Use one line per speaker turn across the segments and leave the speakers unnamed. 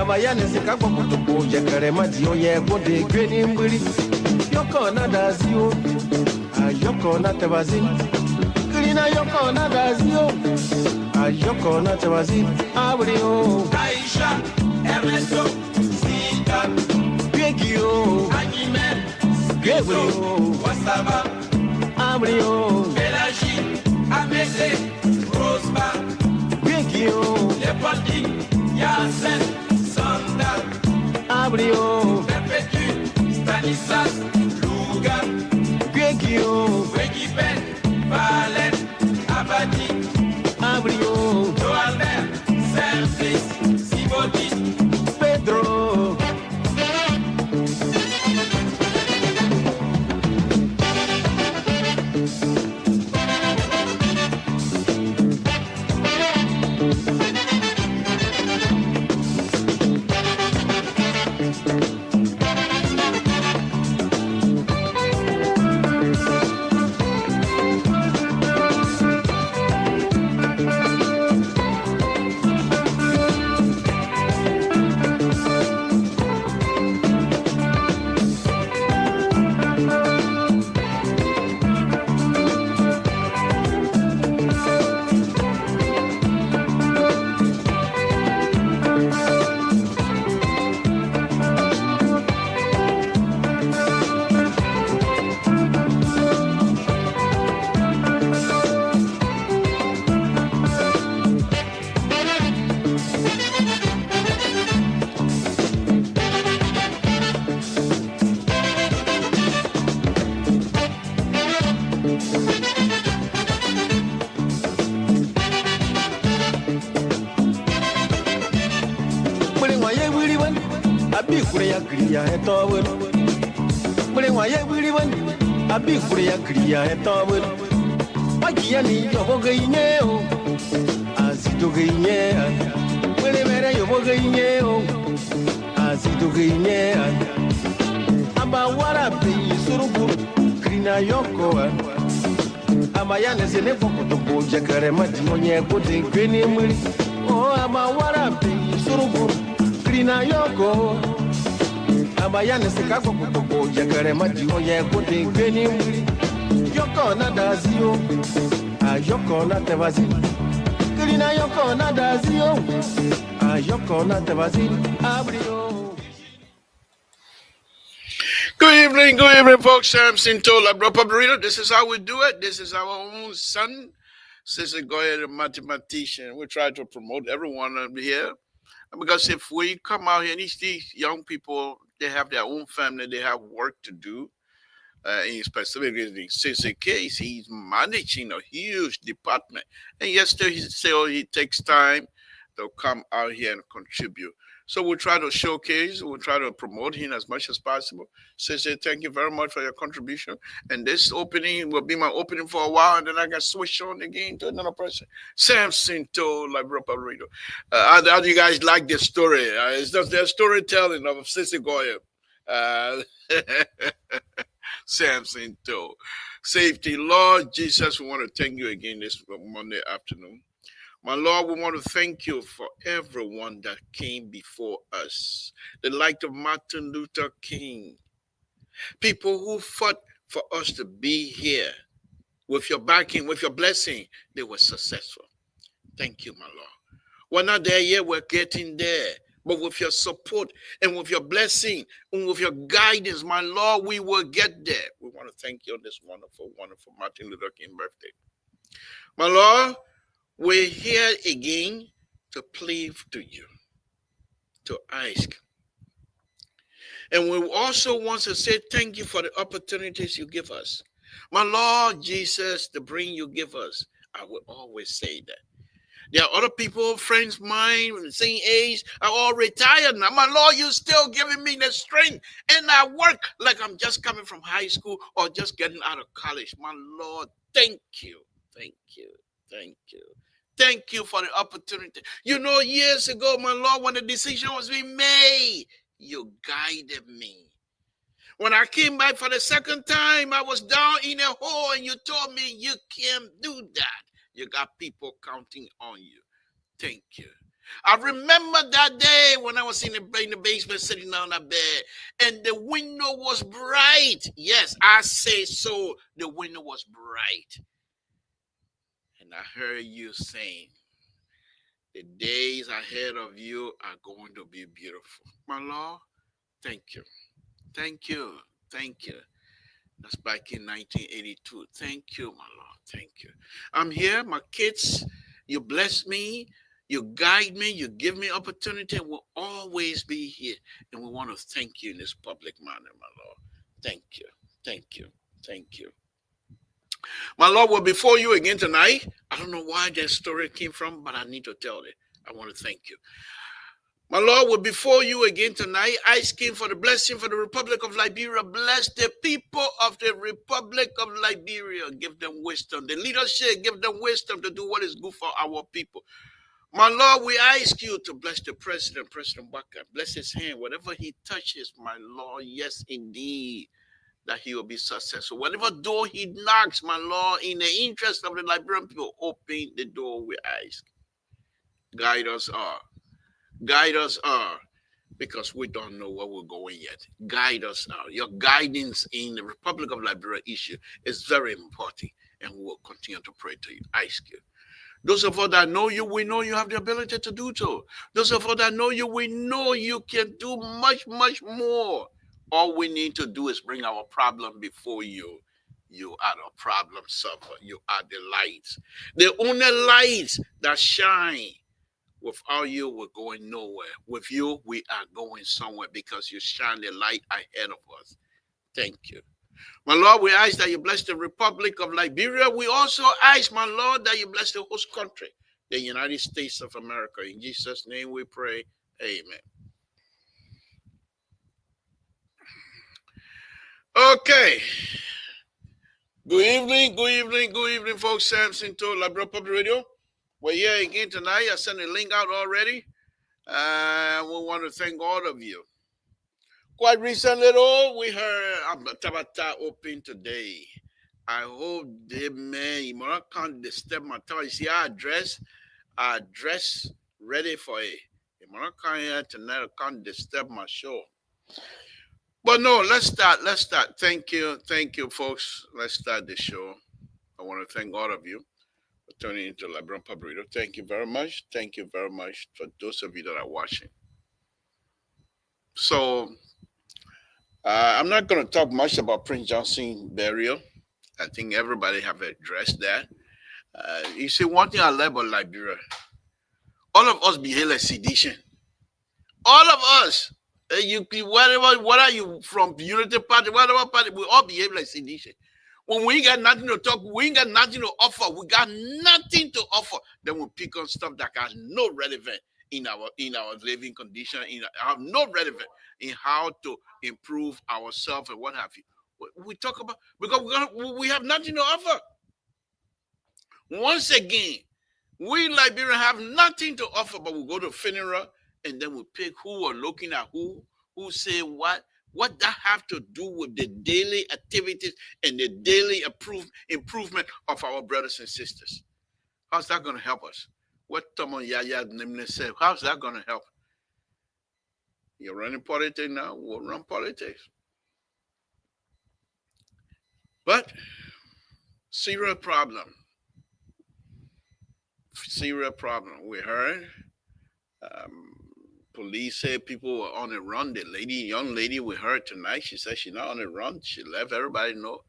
Abayane sekakwa kutupo yakare madio ye gode greni mbiri yoko na dazio ayoko na tebazin grina yoko na dazio ayoko na tebazin abrio Aisha Ernesto Sita Gregio Anime Gabriel Wasaba abrio Belaji Amete Rosba Gregio Leopoldi Yasen Abrio, Perpétue, Stanislas, Louga, Gregio, Wegipen, Valette, Abadi, Abrio, Joalbert, Simplice, Sibodis, Pedro. Amayane zene fokutupo jakare madio ye gode greni mbiri oh amawara pe surugu grina yoko Abayane sekakwa kutupo jakare madio ye gode greni mbiri yoko na dazio ayoko na tebazi grina yoko na dazio ayoko na tebazi abrio.
Good evening, folks. Samson told Burrito. This is how we do it. This is our own son. Sister Goya, the mathematician. We try to promote everyone here. Because if we come out here, and these young people, they have their own family, they have work to do. Specifically in Sister case, he's managing a huge department. And yet still he takes time to come out here and contribute. So we'll try to showcase, we'll try to promote him as much as possible. Sister, thank you very much for your contribution. And this opening will be my opening for a while, and then I got switch on again to another person. Samson told like Burrito. How do you guys like this story? It's just their storytelling of Sister Goya. Samson told. Safety, Lord Jesus, we want to thank you again this Monday afternoon. My Lord, we want to thank you for everyone that came before us. The like of Martin Luther King. People who fought for us to be here. with your backing, with your blessing, they were successful. Thank you, my Lord. We're not there yet, we're getting there. But with your support and with your blessing and with your guidance, my Lord, we will get there. We want to thank you on this wonderful, wonderful Martin Luther King birthday. My Lord, we're here again to plead to you, to ask. And we also want to say thank you for the opportunities you give us. My Lord Jesus, the brain you give us, I will always say that. There are other people, friends of mine, the same age, are all retired now. My Lord, you're still giving me the strength. And I work like I'm just coming from high school or just getting out of college. My Lord, thank you. Thank you. Thank you. Thank you for the opportunity. You know, years ago, my Lord, when the decision was being made, you guided me. When I came back for the second time, I was down in a hole and you told me you can't do that. You got people counting on you. Thank you. I remember that day when I was in the basement sitting on a bed and the window was bright. Yes, I say so. The window was bright. And I heard you saying, the days ahead of you are going to be beautiful. My Lord, thank you. Thank you. Thank you. That's back in 1982. Thank you, my Lord. Thank you. I'm here, my kids. You bless me. You guide me. You give me opportunity. And we'll always be here. And we want to thank you in this public manner, my Lord. Thank you. Thank you. Thank you. My Lord, we're before you again tonight. I don't know why that story came from, but I need to tell it. I want to thank you. My Lord, we're before you again tonight, asking for the blessing for the Republic of Liberia. Bless the people of the Republic of Liberia. Give them wisdom. The leadership, give them wisdom to do what is good for our people. My Lord, we ask you to bless the President, President Baka. Bless his hand. Whatever he touches, my Lord, yes, indeed, that he will be successful. Whatever door he knocks, my Lord, in the interest of the Liberian people, open the door, we ask. Guide us all. Guide us all, because we don't know where we're going yet. Guide us now. Your guidance in the Republic of Liberia issue is very important, and we will continue to pray to you. Ask you. Those of us that know you, we know you have the ability to do so. Those of us that know you, we know you can do much, much more. All we need to do is bring our problem before you. You are the problem solver. You are the lights. The only lights that shine. Without you, we're going nowhere. With you, we are going somewhere because you shine the light ahead of us. Thank you. My Lord, we ask that you bless the Republic of Liberia. We also ask, my Lord, that you bless the host country, the United States of America. In Jesus' name we pray. Amen. Okay. Good evening, folks. Samson to Liberia Public Radio. We're here again tonight. I sent a link out already. We want to thank all of you. Quite recently, though, we heard Tabata open today. I hope the man, you can't disturb my time. You see, our dress ready for it. You can't here tonight, I can't disturb my show. But no, let's start. Thank you, folks. Let's start the show. I want to thank all of you for tuning into Liberian Public Radio. Thank you very much. Thank you very much for those of you that are watching. So, I'm not going to talk much about Prince Johnson burial. I think everybody have addressed that. You see, one thing I love about Liberia, all of us behave like sedition. All of us. What are you from? Unity Party, whatever party, we all behave like sedition. When we ain't got nothing to talk, we ain't got nothing to offer. We got nothing to offer. Then we pick on stuff that got no relevant in our living condition, no relevant in how to improve ourselves and what have you. We talk about because we have nothing to offer. Once again, we Liberians have nothing to offer, but we go to funeral and then we pick who are looking at who say what. What that have to do with the daily activities and the daily improvement of our brothers and sisters? How's that going to help us? What Tomon Yaya Nimne said, how's that going to help? You're running politics now, we'll run politics. But Serious problem. Serious problem. We heard um, police say people were on a run. The young lady we heard tonight, she said she's not on a run. She left everybody know.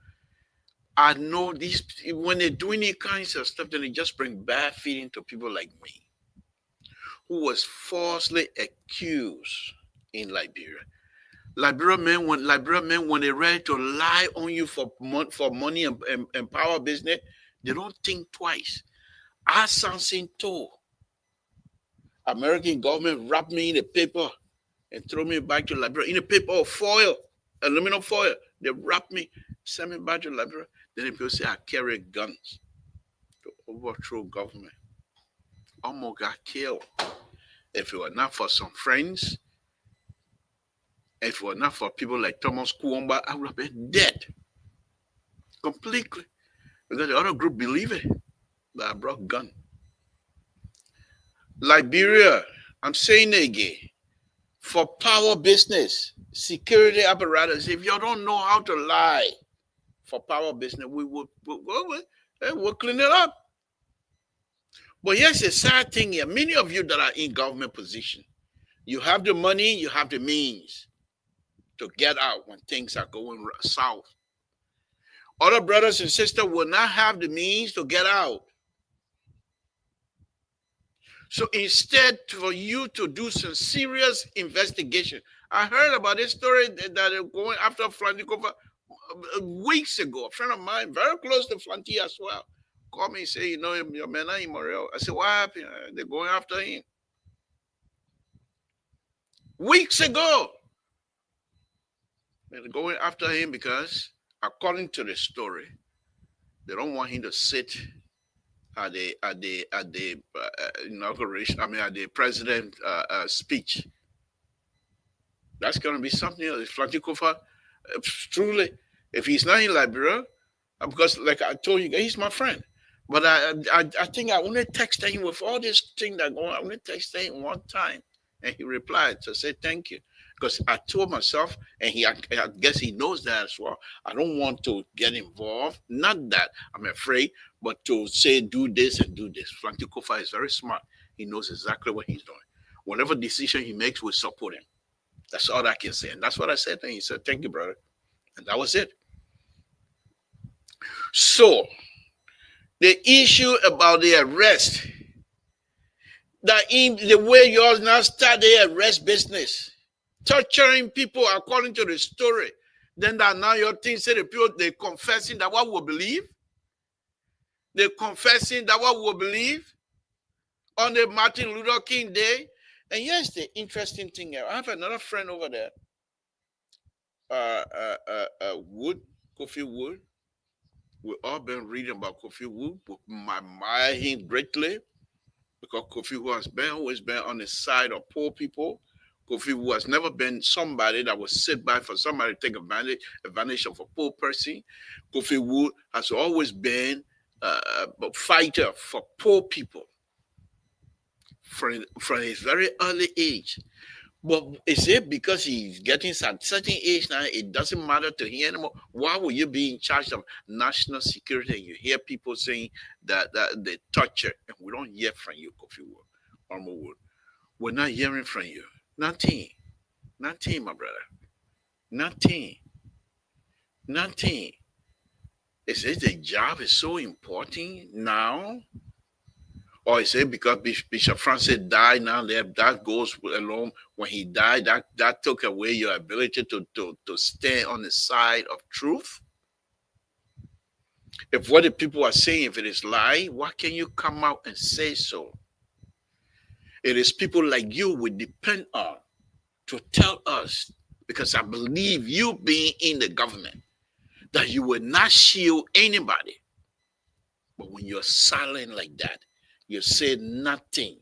I know these when they're doing these kinds of stuff, then they just bring bad feeling to people like me, who was falsely accused in Liberia. Liberia men when they're ready to lie on you for money and power business, they don't think twice. As Samson told, American government wrapped me in a paper and throw me back to Liberia in a paper of foil, aluminum foil. They wrap me, send me back to Liberia. Then people say I carry guns to overthrow government. Almost got killed. If it were not for some friends, if it were not for people like Thomas Kuwamba, I would have been dead completely. Because the other group believe it that I brought gun. Liberia, I'm saying it again, for power business, security apparatus, if you don't know how to lie for power business, we'll clean it up. But here's the sad thing here. Many of you that are in government position, you have the money, you have the means to get out when things are going south. Other brothers and sisters will not have the means to get out. So instead, for you to do some serious investigation, I heard about this story that they're going after Flantikova weeks ago. A friend of mine, very close to Flanti as well, called me and said, you know, your man is immoral. I said, what happened? They're going after him. Weeks ago. They're going after him because, according to the story, they don't want him to sit at the inauguration. I mean, at the president speech. That's going to be something else. Flantikova, truly, if he's not in Liberia, because like I told you, he's my friend. But I think I only texted him with all this thing that going on. I only texted him one time, and he replied to say thank you. Because I told myself, and I guess he knows that as well. I don't want to get involved. Not that I'm afraid, but to say do this and do this. Flantikova is very smart. He knows exactly what he's doing. Whatever decision he makes, we support him. That's all I can say. And that's what I said. And he said, thank you, brother. And that was it. So, the issue about the arrest, that in the way you all now start the arrest business, torturing people according to the story, then that now your thing say the people, they're confessing that what we believe. They're confessing that what we believe on the Martin Luther King Day. And here's the interesting thing here. I have another friend over there, Kofi Wood. We've all been reading about Kofi Wood. I admire him greatly because Kofi Wood has always been on the side of poor people. Kofi Wood has never been somebody that was sit by for somebody to take advantage of a poor person. Kofi Wood has always been a fighter for poor people from his very early age. But is it because he's getting a certain age now, it doesn't matter to him anymore? Why will you be in charge of national security and you hear people saying that they torture, and we don't hear from you, Kofi Wood, Armor Wood? We're not hearing from you. Nothing, my brother. Nothing. Is it the job is so important now? Or is it because Bishop Francis died now? That goes along. When he died, that took away your ability to stand on the side of truth? If what the people are saying, if it is lie, why can you come out and say so? It is people like you we depend on to tell us, because I believe you being in the government, that you will not shield anybody. But when you're silent like that, you say nothing,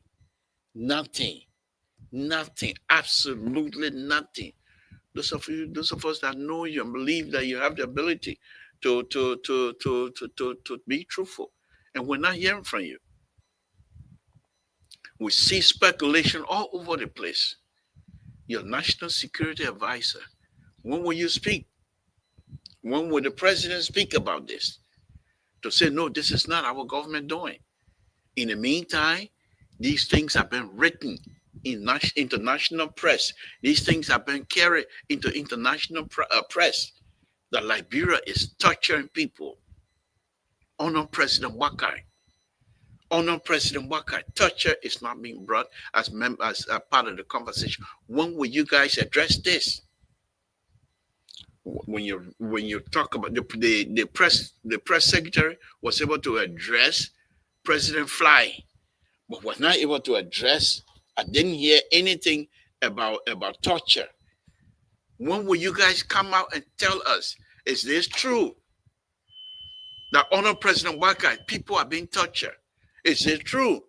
absolutely nothing. Those of us that know you and believe that you have the ability to be truthful, and we're not hearing from you. We see speculation all over the place. Your national security advisor, when will you speak? When will the president speak about this? to say, no, this is not our government doing. In the meantime, these things have been written in international press. These things have been carried into international press that Liberia is torturing people. Honor President Wakai. Honor President Wakai. Torture is not being brought as part of the conversation. When will you guys address this? When you talk about the press secretary was able to address President Fly, but was not able to address. I didn't hear anything about torture. When will you guys come out and tell us, is this true? That honor President Wakai, people are being tortured. Is it true?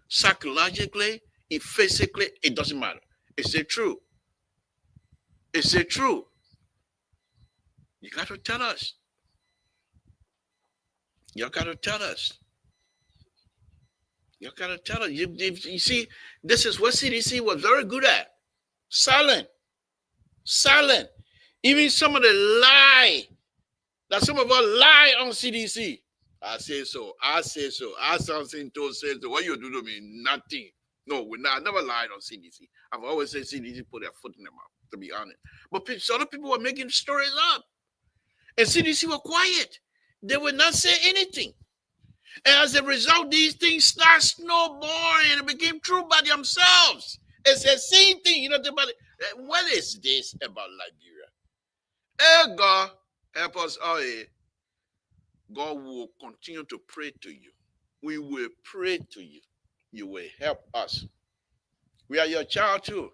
Psychologically, physically, it doesn't matter. Is it true? Is it true? You got to tell us. You got to tell us. You got to tell us. You see, this is what CDC was very good at. Silent. Silent. Even some of the lie that some of us lie on CDC. I say so. I say so. I Samson told says so. What you do to me? Nothing. No, I never lied on CDC. I've always said CDC put their foot in their mouth, to be honest. But other people were making stories up. And CDC were quiet. They would not say anything. And as a result, these things start snowballing and it became true by themselves. It's the same thing. You know, what is this about Liberia? Hey, God, help us all. God will continue to pray to you. We will pray to you. You will help us. We are your child too.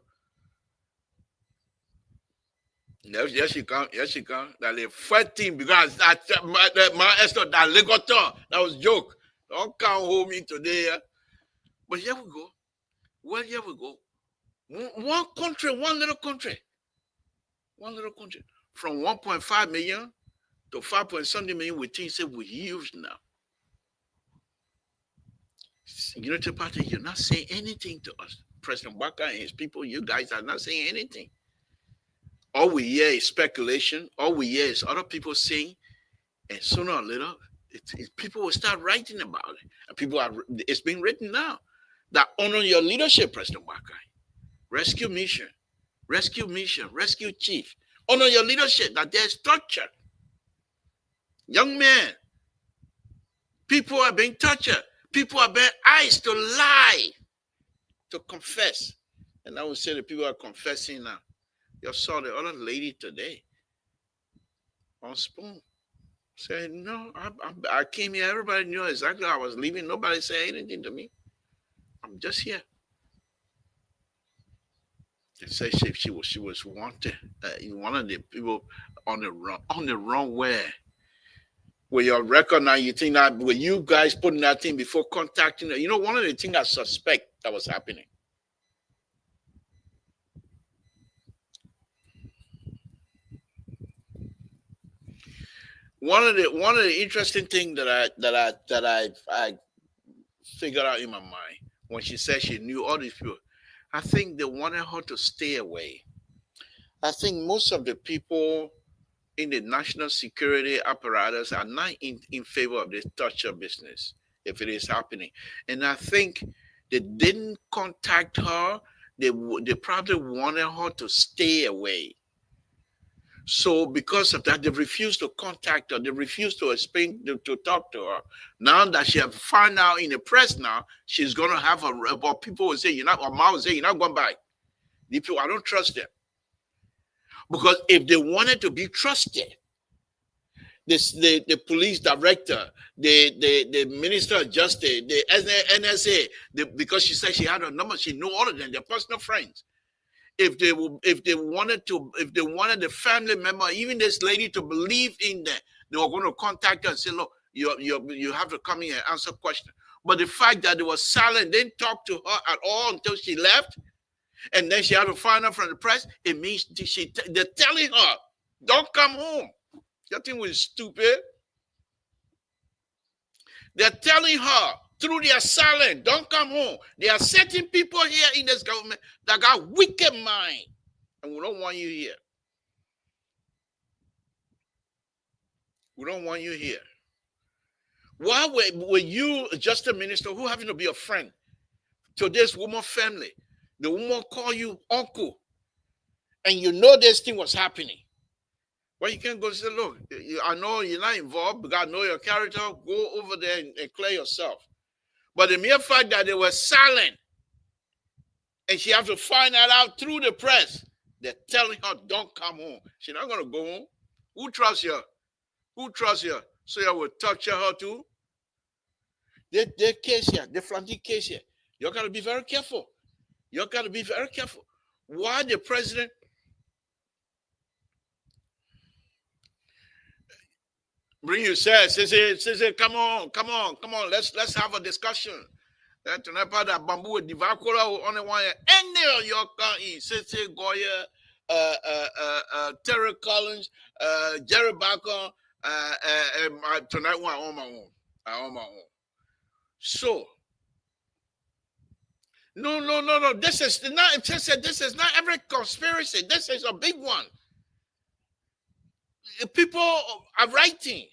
Yes, she come. Yes, she come. That the first thing, because my Esther, that legotor, that was joke. Don't come home me today. But here we go. Well, here we go. One country, one little country. One little country. From 1.5 million to 5 point something million, we think we're huge now. Unity Party, you're not saying anything to us. President Waka and his people, you guys are not saying anything. All we hear is speculation. All we hear is other people saying, and sooner or later, people will start writing about it. And it's being written now. That honor your leadership, President Waka. Rescue mission, rescue chief. Honor your leadership, that there's structure. Young men, people are being tortured. People are being asked to lie, to confess. And I would say the people are confessing now. You saw the other lady today on Spoon. Said, no, I came here. Everybody knew exactly I was leaving. Nobody said anything to me. I'm just here. They say she was wanted. One of the people on the wrong way. Where you recognize, you think that when you guys putting that thing before contacting her, one of the things I suspect that was happening. One of the interesting things that I figured out in my mind when she said she knew all these people, I think they wanted her to stay away. I think most of the people in the national security apparatus are not in favor of this torture business, if it is happening. And I think they didn't contact her. They probably wanted her to stay away. So because of that, they refused to contact her. They refused to explain, to talk to her. Now that she has found out in the press now, she's going to have but people will say, or Ma will say, you're not going back. The people, I don't trust them. Because if they wanted to be trusted, the police director, the minister of justice, the NSA, because she said she had a number, she knew all of them, they're personal friends. If they wanted the family member, even this lady, to believe in them, they were going to contact her and say, look, you have to come here and answer questions. But the fact that they were silent, didn't talk to her at all until she left, and then she had to find out from the press, it means they're telling her, don't come home. That thing was stupid. They're telling her through their silence, don't come home. There are certain people here in this government that got wicked mind, and we don't want you here. We don't want you here. Why were you just a minister who happened to be a friend to this woman family? The woman call you uncle, and you know this thing was happening. Well, you can't go say, look, I know you're not involved, but I know your character. Go over there and clear yourself. But the mere fact that they were silent, and she have to find that out through the press, they're telling her, don't come home. She's not going to go home. Who trusts you? Who trusts you? So you will torture her too? They case here, the flanty case here. You got to be very careful. You got to be very careful. Why the president bring you say, come on, let's have a discussion. That tonight part that bamboo with Divacola on the one any of your country, say Goya, Terry Collins, Jerry Barker, tonight one on my own. I on my own. So no. This is not every conspiracy. This is a big one. People are writing.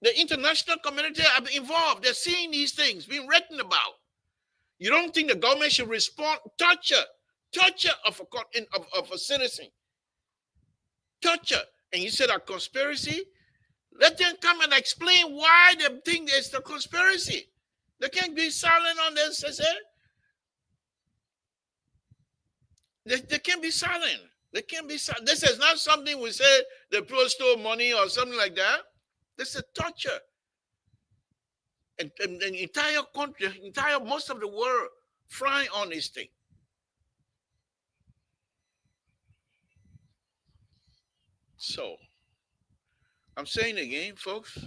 The international community are involved. They're seeing these things being written about. You don't think the government should respond? Torture of a citizen. Torture. And you said a conspiracy? Let them come and explain why they think it's the conspiracy. They can't be silent on this, They can't be silent. They can't be silent. This is not something we say the people stole money or something like that. This is torture. And the entire country, most of the world frying on this thing. So, I'm saying again, folks,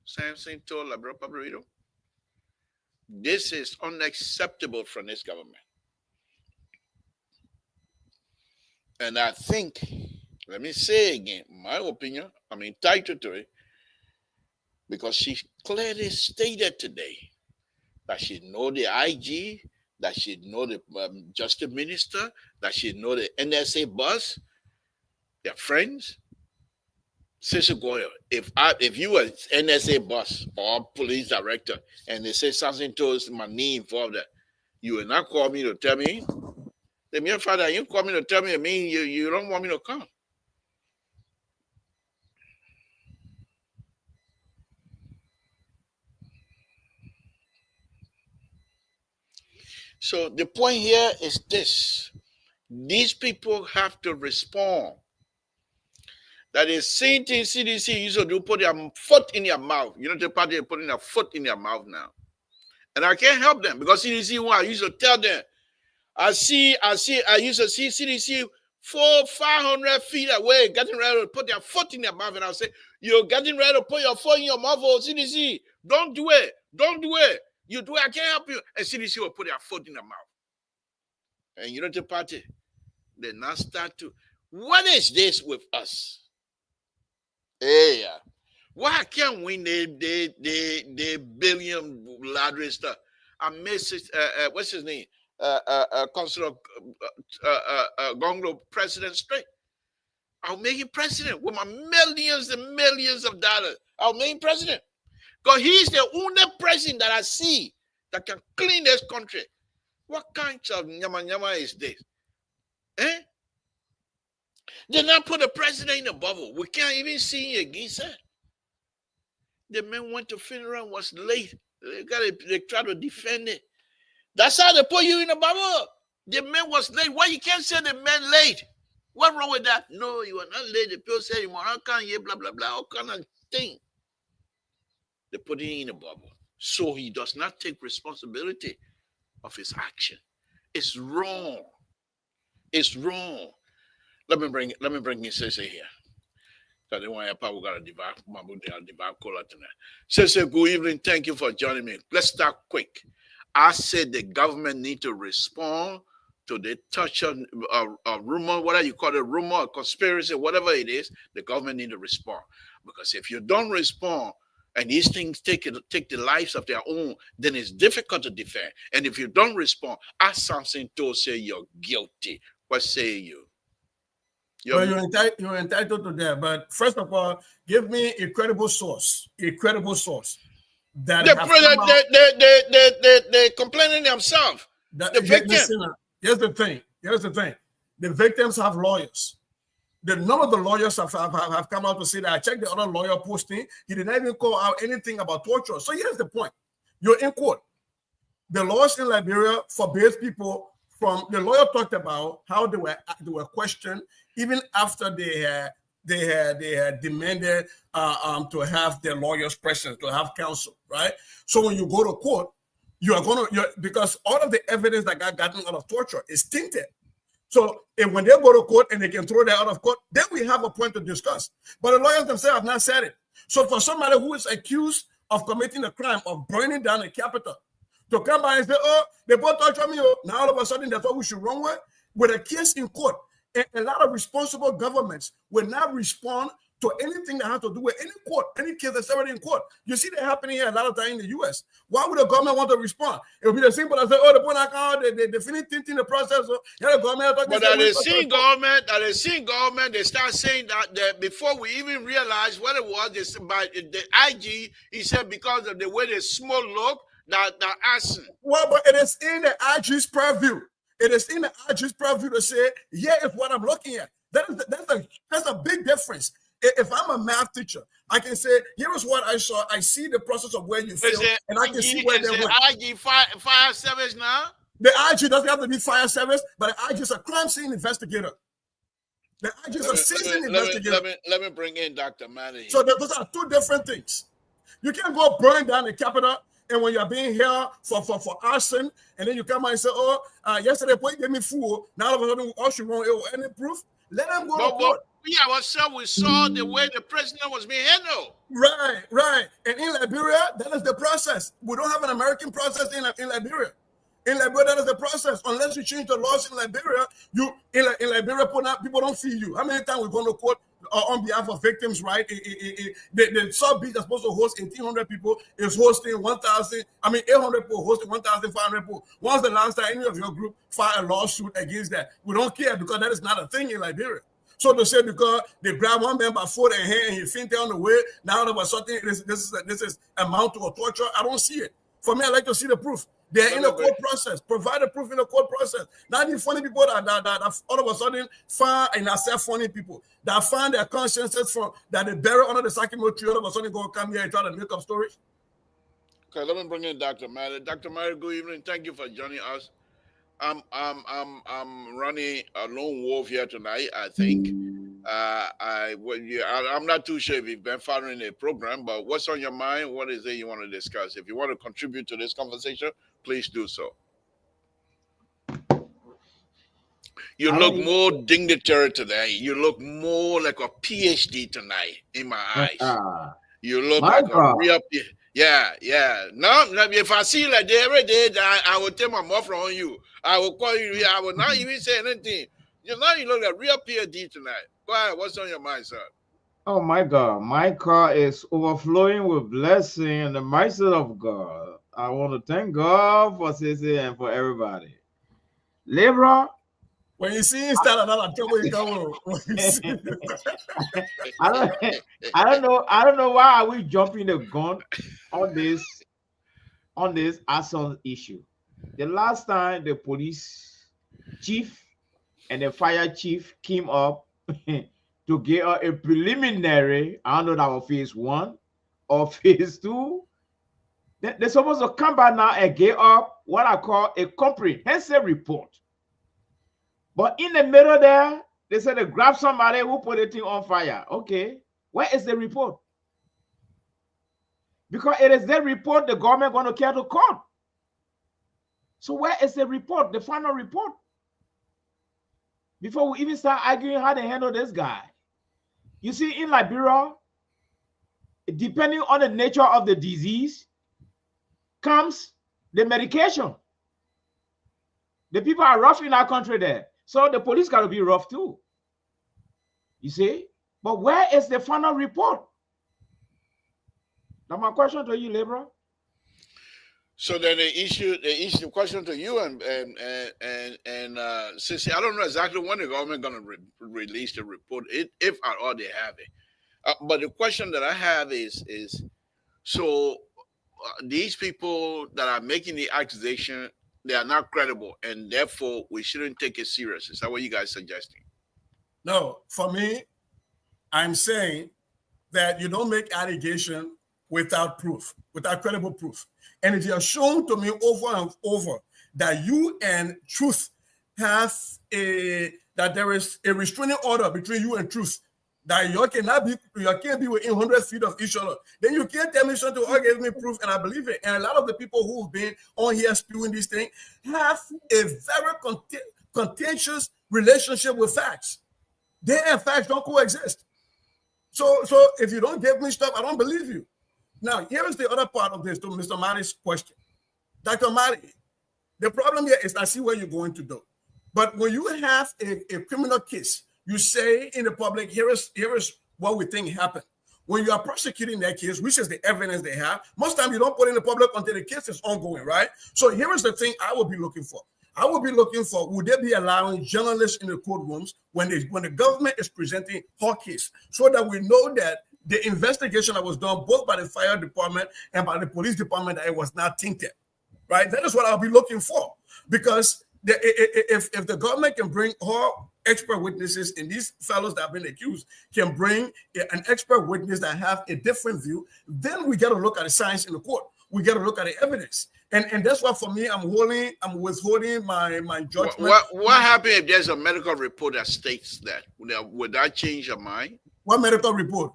Samson told Labra Pabrito, this is unacceptable from this government. And I think, let me say again, my opinion, I'm entitled to it, because she clearly stated today that she know the IG, that she know the justice minister, that she know the NSA boss, their friends. Sister Goya, if you were NSA boss or police director and they say something towards my knee involved, you will not call me to tell me. The mere fact that you call me to tell me, it means you don't want me to come. So the point here is this. These people have to respond. That is same thing CDC used to do, put their foot in their mouth. You know, the party are putting their foot in their mouth now. And I can't help them because CDC, I used to tell them, I used to see CDC 400-500 feet away, getting ready to put their foot in their mouth. And I'll say, you're getting ready to put your foot in your mouth, oh, CDC. Don't do it. Don't do it. You do it, I can't help you. And CDC will put their foot in their mouth. And you know the party, they now start to, what is this with us? Hey, why can't we the billion lottery stuff? I miss it. What's his name? Councilor Gonglo president straight. I'll make him president with my millions and millions of dollars. I'll make him president. Because he's the only president that I see that can clean this country. What kind of nyama is this? Eh? They not put the president in a bubble. We can't even see it again, sir. The man went to funeral, was late. They try to defend it. That's how they put you in a bubble. The man was late. Why you can't say the man late? What's wrong with that? No, you are not late. The people say you are not blah blah blah, all kind of thing. They put him in a bubble. So he does not take responsibility of his action. It's wrong. It's wrong. Let me bring Sese here. Because they want to we got a divide caller tonight. Sese, good evening. Thank you for joining me. Let's start quick. I said the government need to respond to the touch of a rumor, whatever you call it, rumor, a conspiracy, whatever it is. The government need to respond. Because if you don't respond, and these things take the lives of their own, then it's difficult to defend. And if you don't respond, as Samson told, say you're guilty. What say you?
Well, you're entitled to that. But first of all, give me a credible source. A credible source. that
They're
have come out.
they complaining themselves. The victim.
Listen, here's the thing. The victims have lawyers. None of the lawyers have come out to say that. I checked the other lawyer posting. He did not even call out anything about torture. So here's the point. You're in court. The laws in Liberia forbade people from. The lawyer talked about how they were questioned even after they had demanded to have their lawyers present, to have counsel, right? So when you go to court, because all of the evidence that got gotten out of torture is tainted. So when they go to court and they can throw that out of court, then we have a point to discuss. But the lawyers themselves have not said it. So for somebody who is accused of committing a crime, of burning down a Capitol, to come by and say, oh, they both torture me, oh, now all of a sudden that's what we should run with a case in court. A lot of responsible governments will not respond to anything that has to do with any court, any case that's already in court. You see that happening here a lot of times in the U.S. Why would the government want to respond? It would be the simple as say, oh, the point account, they finish thinking the process. So, yeah, the government.
But at the same government, they start saying that before we even realize what it was, by the IG, he said because of the way the smoke look, that arson.
Well, but it is in the IG's purview. It is in the IG's purview to say, yeah, it's what I'm looking at. That's a big difference. If I'm a math teacher, I can say, here is what I saw. I see the process of where you feel, and I can see where they went.
IG fire service now?
The IG doesn't have to be fire service, but the IG is a crime scene investigator. The IG is a seasoned investigator.
Let me bring in Dr. Manny.
So those are two different things. You can't go burn down the Capitol, and when you're being held for arson, and then you come out and say, oh, yesterday, boy, gave me food. Now all of a sudden, all she won't any proof. Let them go to court.
We saw the way the president was being handled.
Right. And in Liberia, that is the process. We don't have an American process in Liberia. In Liberia, that is the process. Unless you change the laws in Liberia, in Liberia, people don't feel you. How many times we've gone to court on behalf of victims, right? The South Beach that's supposed to host 1,800 people is hosting 800 people hosting 1,500 people. When's the last time any of your group filed a lawsuit against that? We don't care because that is not a thing in Liberia. So to say because they grab one man by foot and hand and he fainted on the way, now all of a sudden this is amount to a torture. I don't see it. For me, I like to see the proof. They're in the court process. Provide the proof in the court process. Not the funny people that all of a sudden find, and I say funny people, that find their consciences from that they bury under the sycamore tree, all of a sudden go come here and try to make up stories.
Okay, let me bring in Dr. Mary. Dr. Mary, good evening. Thank you for joining us. I'm running a lone wolf here tonight, I think. I'm not too sure if you've been following the program, but what's on your mind? What is it you want to discuss? If you want to contribute to this conversation, please do so. You look more dignitary today. You look more like a PhD tonight in my eyes. You look like a real Yeah. No, if I see you like that every day, I will take my muffler on you. I will call you. I will not even say anything. You look like a real PhD tonight. Go ahead. What's on your mind, sir?
Oh my God, my car is overflowing with blessing and the mercy of God. I want to thank God for Sissy and for everybody. Libra.
When you see him start another trouble, you come
I don't know why are we jumping the gun on this arson issue. The last time the police chief and the fire chief came up to get a preliminary, I don't know that was phase 1 or phase 2. They're supposed to come back now and get up what I call a comprehensive report. But in the middle there, they said they grab somebody who put the thing on fire. Okay, where is the report? Because it is the report the government going to carry to court. So where is the report, the final report? Before we even start arguing how to handle this guy. You see, in Liberia, depending on the nature of the disease, comes the medication. The people are rough in our country there. So the police got to be rough too. You see? But where is the final report? Now my question to you, Libra.
So then the question to you and Sissy, I don't know exactly when the government going to release the report, if at all they have it. But the question that I have is so these people that are making the accusation, they are not credible, and therefore we shouldn't take it serious. Is that what you guys suggesting?
No, for me, I'm saying that you don't make allegation without proof, without credible proof. And if you are shown to me over and over that you and truth have that there is a restraining order between you and truth, that you can't be within 100 feet of each other, then you can't tell me something or give me proof, and I believe it. And a lot of the people who've been on here spewing these things have a very contentious relationship with facts. They and facts don't coexist. So if you don't give me stuff, I don't believe you. Now, here is the other part of this to Mr. Mari's question. Dr. Mari, the problem here is I see where you're going to do. But when you have a criminal case, you say in the public, here is what we think happened. When you are prosecuting that case, which is the evidence they have, most times you don't put in the public until the case is ongoing, right? So here is the thing I will be looking for. I will be looking for, would they be allowing journalists in the courtrooms when the government is presenting her case, so that we know that the investigation that was done both by the fire department and by the police department, that it was not tainted, right? That is what I'll be looking for. Because if the government can bring her expert witnesses, and these fellows that have been accused can bring an expert witness that have a different view, then we got to look at the science in the court. We got to look at the evidence. And that's why for me, I'm withholding my judgment.
What happens if there's a medical report that states that? Would that change your mind?
What medical report?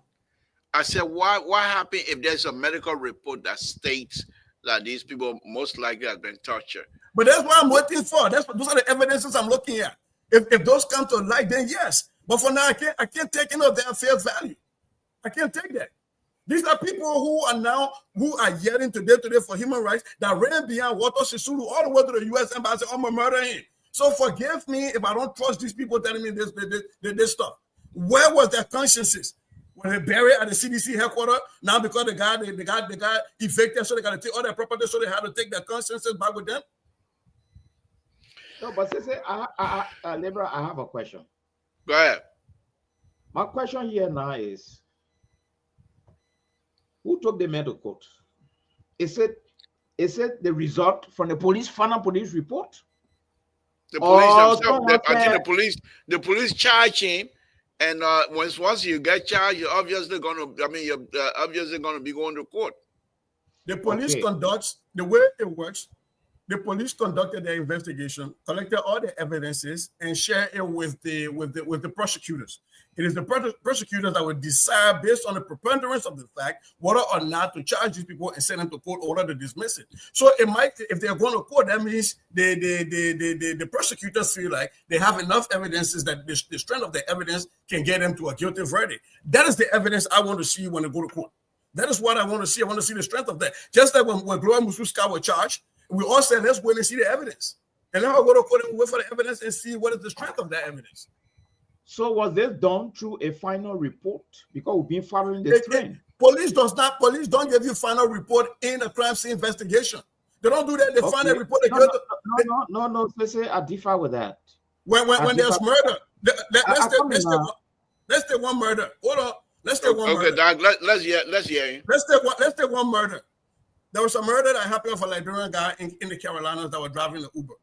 I said, what happens if there's a medical report that states that these people most likely have been tortured?
But that's what I'm waiting for. Those are the evidences I'm looking at. If those come to light, then yes. But for now, I can't take any of their face value. I can't take that. These are people who are yelling today for human rights that ran beyond Walter Sisulu all the way to the U.S. Embassy. I'm gonna murder him. So forgive me if I don't trust these people telling me this stuff. Where was their consciences? Were they buried at the CDC headquarters? Now because the guy evicted, so they got to take all their property, so they had to take their consciences back with them.
No, but Lebra, I have a question.
Go ahead.
My question here now is, who took the men to court? Is it the result from the final police report?
The police themselves. I think the police charge him, and once you get charged, you're obviously gonna be going to court.
The police conducts the way it works. The police conducted their investigation, collected all the evidences, and shared it with the prosecutors. It is the prosecutors that will decide based on the preponderance of the fact whether or not to charge these people and send them to court or to dismiss it. So it might, if they're going to court, that means the prosecutors feel like they have enough evidences that the strength of the evidence can get them to a guilty verdict. That is the evidence I want to see when they go to court. That is what I want to see. I want to see the strength of that. Just like when Gloria Mususka was charged, we all said, let's wait and see the evidence. And then I'll go to court and wait for the evidence and see what is the strength of that evidence.
So was this done through a final report? Because we've been following the trend.
Police don't give you final report in a crime scene investigation. They don't do that. They find a report.
No. Listen, I differ with that.
When there's murder, let's take one murder. Hold on. Let's take one murder.
Okay, Doc, let's hear him.
Let's take one murder. There was a murder that happened of a Liberian guy in the Carolinas that was driving the Uber.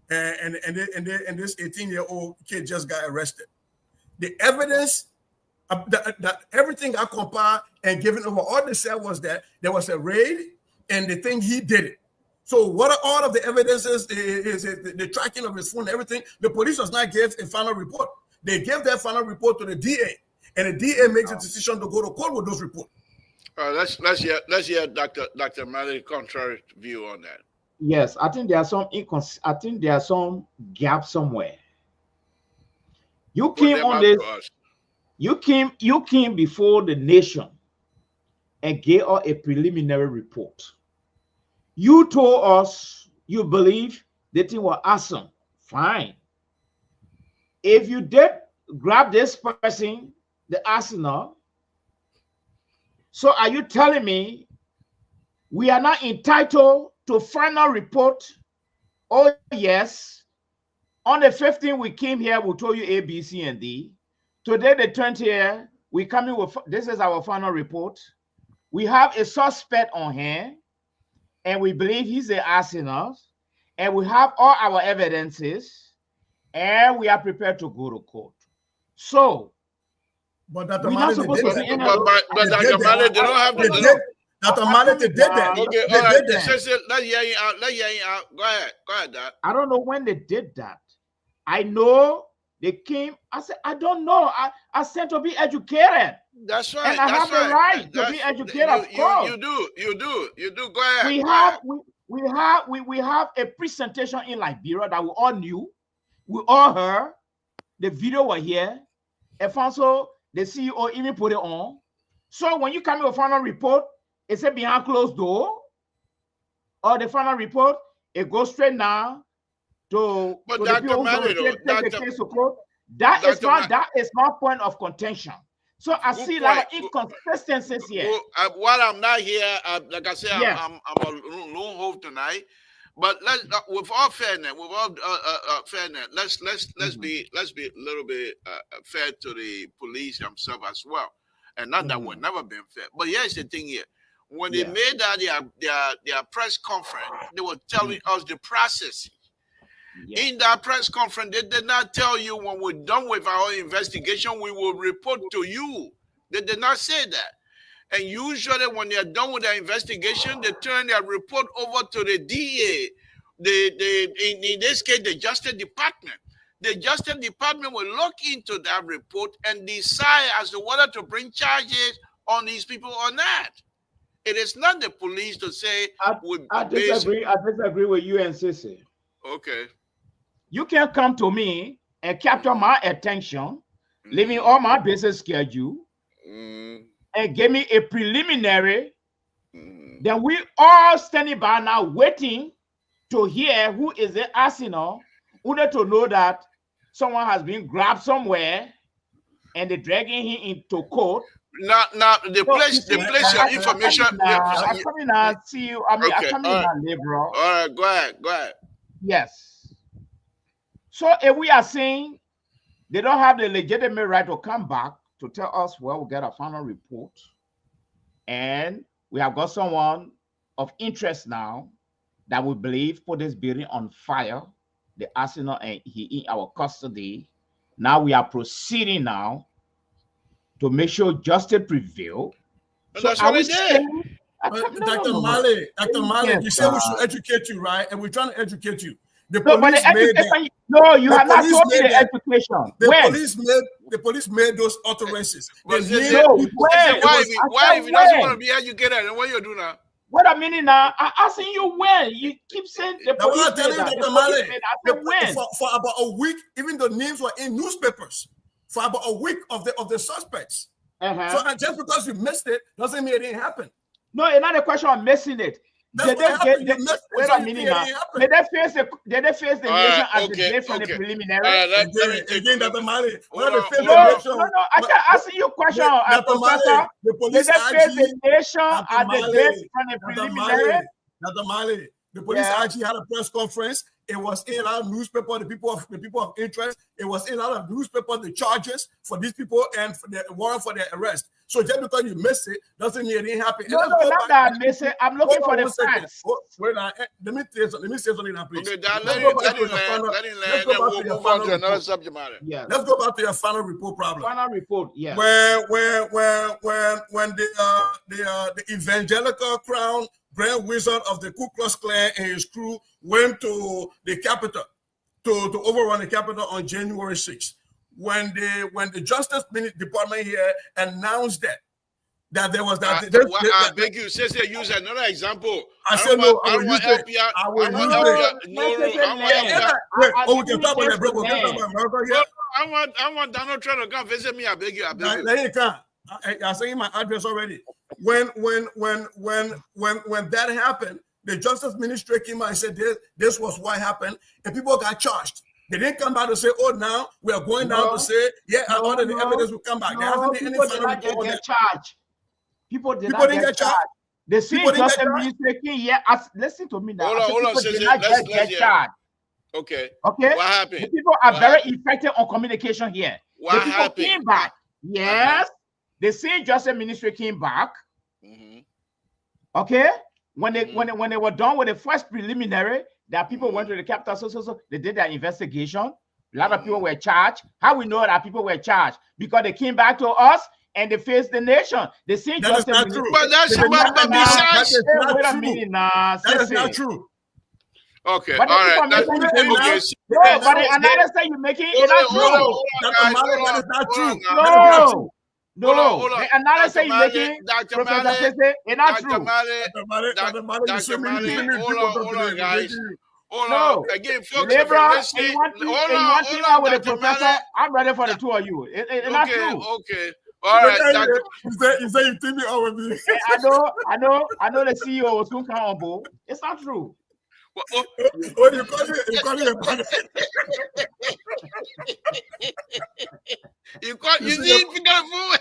And this 18-year-old kid just got arrested. The evidence that everything got compiled and given over, all they said was that there was a raid and the thing he did it. So what are all of the evidences, the tracking of his phone, everything? The police does not give a final report. They give their final report to the DA, and the DA makes a decision to go to court with those reports.
Let's hear Dr. Mali's contrary view on that.
Yes, I think there are some gaps somewhere. You came on this. You came before the nation and gave us a preliminary report. You told us you believe the thing was awesome. Fine. If you did grab this person, the arsenal, so are you telling me we are not entitled to final report? Oh, yes. On the 15th, we came here, we told you A, B, C, and D. Today, the 20th, we come in with, this is our final report. We have a suspect on hand. and we believe he's the arsonist, and we have all our evidences, and we are prepared to go to court. So,
But Dr.
we're
Mali,
not
they
supposed
did
to be
that.
in
But
They
Dr.
did
Mali,
that.
they don't have
They
to.
did. Dr. Mali, they did that.
Okay,
They
all right.
did that.
Sister, let's hear you out. Let's hear you out. Go ahead, Doc.
I don't know when they did that. I know they came. I said, I don't know. I said to be educated.
That's right.
And I
That's
have the right to be educated, of course.
You do. Go ahead.
We have a presentation in Liberia that we all knew. We all heard. The video were here. Alfonso, the CEO, even put it on. So when you come with a final report, it's a behind closed door. Or the final report, it goes straight now to
But
the
Dr.
people who
Mali,
take the case to court. That is my point of contention. So I see a lot of inconsistencies here.
While I'm not here, like I said,
Yes.
I'm a lone wolf tonight. But let's, with all fairness, let's be a little bit fair to the police themselves as well, and not that we've never been fair. But here's the thing here: when they made their press conference, they were telling us the process. Yeah. In that press conference, they did not tell you when we're done with our investigation, we will report to you. They did not say that. And usually when they're done with their investigation, they turn their report over to the DA, in this case, the Justice Department. The Justice Department will look into that report and decide as to whether to bring charges on these people or not. It is not the police to say.
I disagree with you and Sissy.
Okay.
You can come to me and capture my attention, leaving all my business schedule, and give me a preliminary. Then we all standing by now waiting to hear who is the arsenal, only to know that someone has been grabbed somewhere and they're dragging him into court.
Now the place your information.
I'm coming now, see you. I'm coming now, bro.
All right, go ahead.
Yes. So if we are saying they don't have the legitimate right to come back to tell us, well, we'll get a final report, and we have got someone of interest now that we believe put this building on fire, the arsenal, and he in our custody. Now we are proceeding now to make sure justice prevail.
So that's what we did.
Dr. Mali, you said we should educate you, right? And we're trying to educate you. The police you have not told me the education. The police made those utterances.
Why if you don't want to be educated, then what you do now?
Wait a minute now. I'm asking you when. You keep saying the police made that.
For about a week, even the names were in newspapers. For about a week of the suspects. So just because you missed it doesn't mean it didn't happen.
No, it's not a question of missing it. Did they face the nation as the day from the preliminary? No, I can ask you a question, Professor. Did they face the nation at the day from the preliminary?
Dr. Mali, the police actually had a press conference. It was in our newspaper, the people of interest. It was in our newspaper, the charges for these people and for the warrant for their arrest. So just because you missed it doesn't mean it didn't happen.
No, not that I missed it. I'm looking for the facts.
Let me say something now, please.
Okay, let him land. We'll move on to another subject matter.
Yeah. Let's go back to your final report problem.
Final report, yeah.
When the evangelical crown Grand Wizard of the Ku Klux Klan and his crew went to the Capitol to overrun the Capitol on January 6th. When the Justice Department here announced that there was that.
I beg you, sister, use another example.
I said no. I
want to help you out. I want to help you out. No,
we can talk about that, bro. We can talk about America here.
I want Donald Trump to come visit me. I beg you.
Let him come. I sent you my address already. When that happened, the Justice Ministry came out and said this was what happened, and people got charged. They didn't come back to say, "Oh, now we are going down to say, all of the evidence will come back." There hasn't been any final report on that.
People did not get charged. The same Justice Ministry came listen to me now.
Hold on,
people did not get charged.
Okay.
What
happened?
The people are very effective on communication here.
What happened?
Came back. Yes. The same Justice Ministry came back. Okay. when they were done with the first preliminary, that people went to the capital, so they did their investigation. A lot of people were charged. How we know that people were charged? Because they came back to us and they faced the nation. They see
That is not true.
But that's but besides,
wait a minute now.
That is not true.
Okay,
But
all right.
but the analysis you're making is not true.
That is not true.
No. No, the analysis you're making, Professor Sese, it's not true.
Hold on, guys. Hold on. Again, folks,
Libra, you want to know with the professor, I'm ready for the two of you. It's not true.
Okay. All right.
You say you think me all with me.
I know the CEO will soon come on board. It's not true.
You call it a panic.
You need to go forward.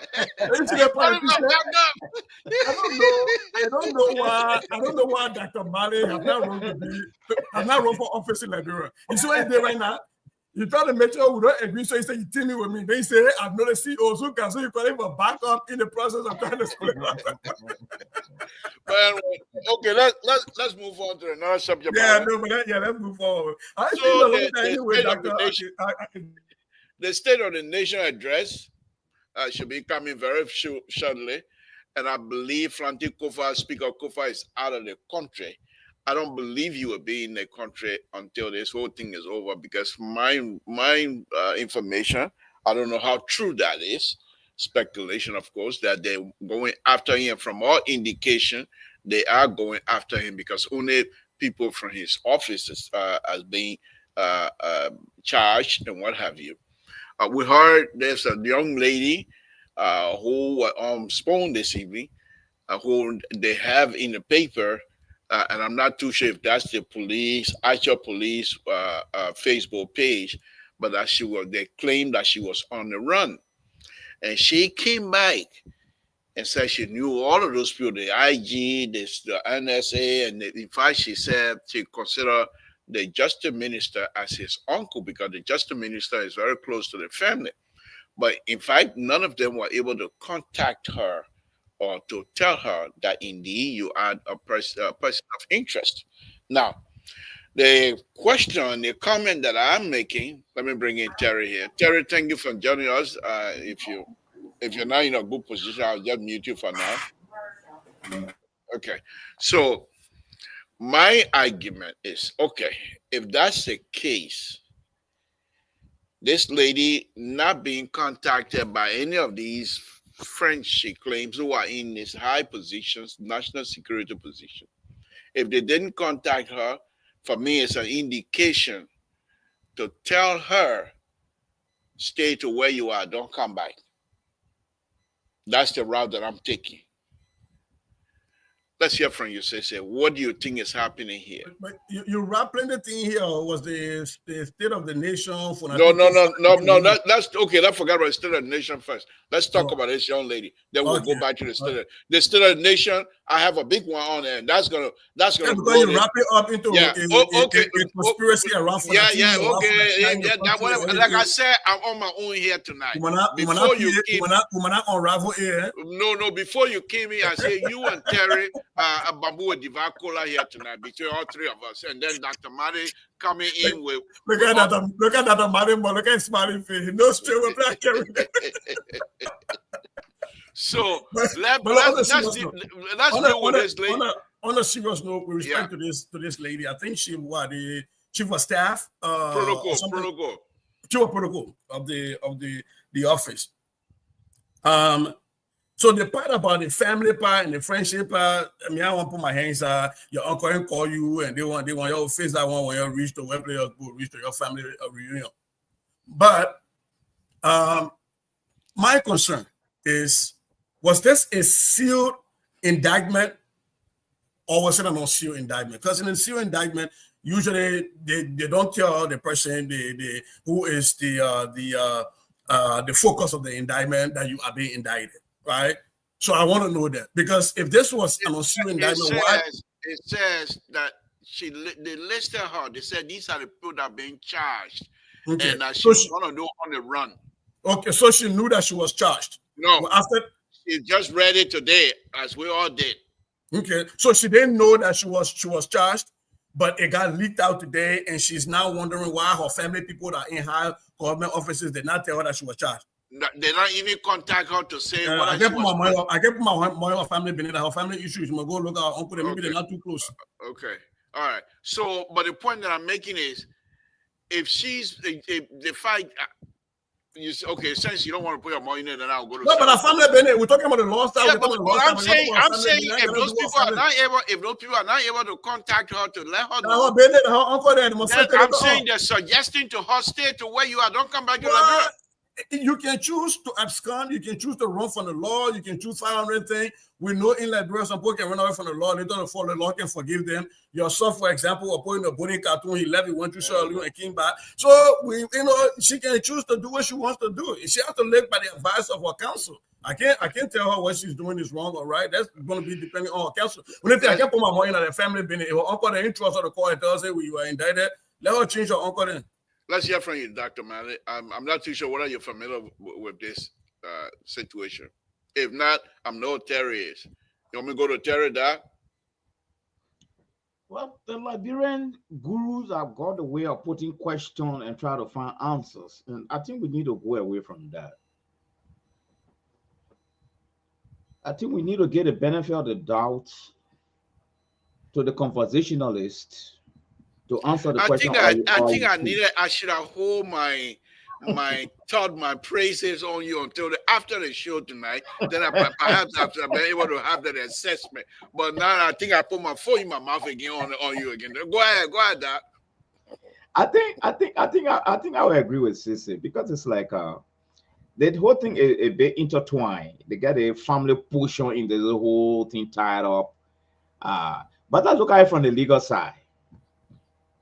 I don't know why Dr. Mali have not run for office in Liberia. You see what he did right now? You try to make sure we don't agree, so he said, you team me with me. Then he said, hey, I'm not a CEO, so you call him a backup in the process of trying to split up.
Well, okay, let's move on to another subject.
Let's move forward.
The State of the Nation address should be coming very shortly, and I believe Franti Kofa, Speaker Kofa, is out of the country. I don't believe you will be in the country until this whole thing is over, because my information, I don't know how true that is. Speculation, of course, that they're going after him. From all indication, they are going after him because only people from his office as being charged and what have you. We heard there's a young lady who was on Spawn this evening, who they have in the paper. And I'm not too sure if that's the actual police Facebook page, but that they claimed that she was on the run. And she came back and said she knew all of those people, the IG, the NSA, and in fact, she said she considered the justice minister as his uncle because the justice minister is very close to the family. But in fact, none of them were able to contact her or to tell her that indeed you are a person of interest. Now, the question, the comment that I'm making, let me bring in Terry here. Terry, thank you for joining us. If you're not in a good position, I'll just mute you for now. Okay. So my argument is, okay, if that's the case, this lady not being contacted by any of these friends she claims who are in these high positions, national security position, if they didn't contact her, for me, it's an indication to tell her, stay to where you are, don't come back. That's the route that I'm taking. Let's hear from you, Sese. What do you think is happening here?
But you rapping the thing here was the State of the Nation.
No. That's okay. I forgot about the State of the Nation first. Let's talk about this young lady. Then we'll go back to the State. The State of the Nation. I have a big one on there. That's gonna.
Because you wrap it up into a conspiracy around.
Like I said, I'm on my own here tonight.
Unravel here.
No. Before you came here, I said you and Terry. A bamboo divacola here tonight between all three of us, and then Dr. Mari coming in with.
Look at that, Mari, look at smiling face. No straight with black. So let's deal with this lady. On a serious note, with respect to this lady, I think she was the chief of staff.
Protocol.
Chief of protocol of the office. So the part about the family part and the friendship part, I mean, I want to put my hands out. Your uncle can call you, and they want your face that one when you reach to where you go, reach to your family reunion. But my concern is, was this a sealed indictment, or was it an unsealed indictment? Because in a sealed indictment, usually they don't tell the person who is the focus of the indictment that you are being indicted. Right, so I want to know that, because if this was an unsealed indictment,
it says that they listed her. They said these are the people that are being charged, and that she's going to do on the run.
Okay, so she knew that she was charged.
No, well, after she just read it today, as we all did.
Okay, so she didn't know that she was charged, but it got leaked out today, and she's now wondering why her family people that are in high government offices did not tell her that she was charged.
They don't even contact her to say what
I
she
get
was.
I get my money. Her family beneath her family issues. Go look at her uncle. Maybe
Okay.
they're not too close.
Okay, all right. So, but the point that I'm making is, if the fight. You say, okay, since you don't want to put your money in it, then I'll go to.
No, but our family Bennett, we're talking about the law side.
Yeah, but I'm saying, if those people are not able to contact her to let her know,
Bennett, her uncle there,
I'm saying they're suggesting to her, stay to where you are. Don't come back to Liberia.
You can choose to abscond. You can choose to run from the law. You can choose 500 things. We know in Liberia, some people can run away from the law. They don't follow the law, can forgive them. Your son, for example, was putting a Bonnie cartoon. He left, he went to Sierra Leone and came back. So, she can choose to do what she wants to do. She has to live by the advice of her counsel. I can't tell her what she's doing is wrong or right. That's going to be depending on her counsel. When I can't put my money in the family, if her uncle the interest of the court and tells her you are indicted, let her change her uncle then.
Let's hear from you, Dr. Malley. I'm not too sure whether you're familiar with this situation. If not, I'm no Terry is. You want me to go to Terry, Doc?
Well, the Liberian gurus have got a way of putting questions and try to find answers. And I think we need to go away from that. I think we need to get the benefit of the doubt to the conversationalist to answer the question.
I should have hold my praises on you until after the show tonight. Then perhaps I've been able to have that assessment. But now I think I put my foot in my mouth again on you again. Go ahead, Doc.
I think I would agree with Sissy, because it's like the whole thing is a bit intertwined. They get a family push on in the whole thing tied up. But let's look at it from the legal side.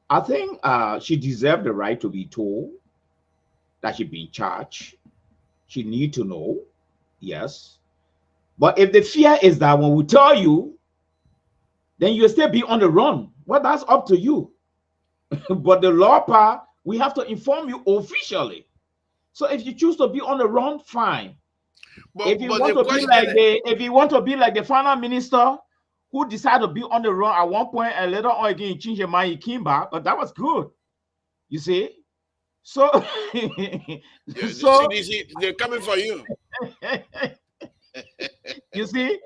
I think she deserved the right to be told that she's being charged. She need to know, yes. But if the fear is that when we tell you, then you'll still be on the run. Well, that's up to you. But the law part, we have to inform you officially. So if you choose to be on the run, fine. But if you want to be like the final minister who decided to be on the run at one point and later on again change your mind, he came back, but that was good. You see? So,
they're coming for you.
You see?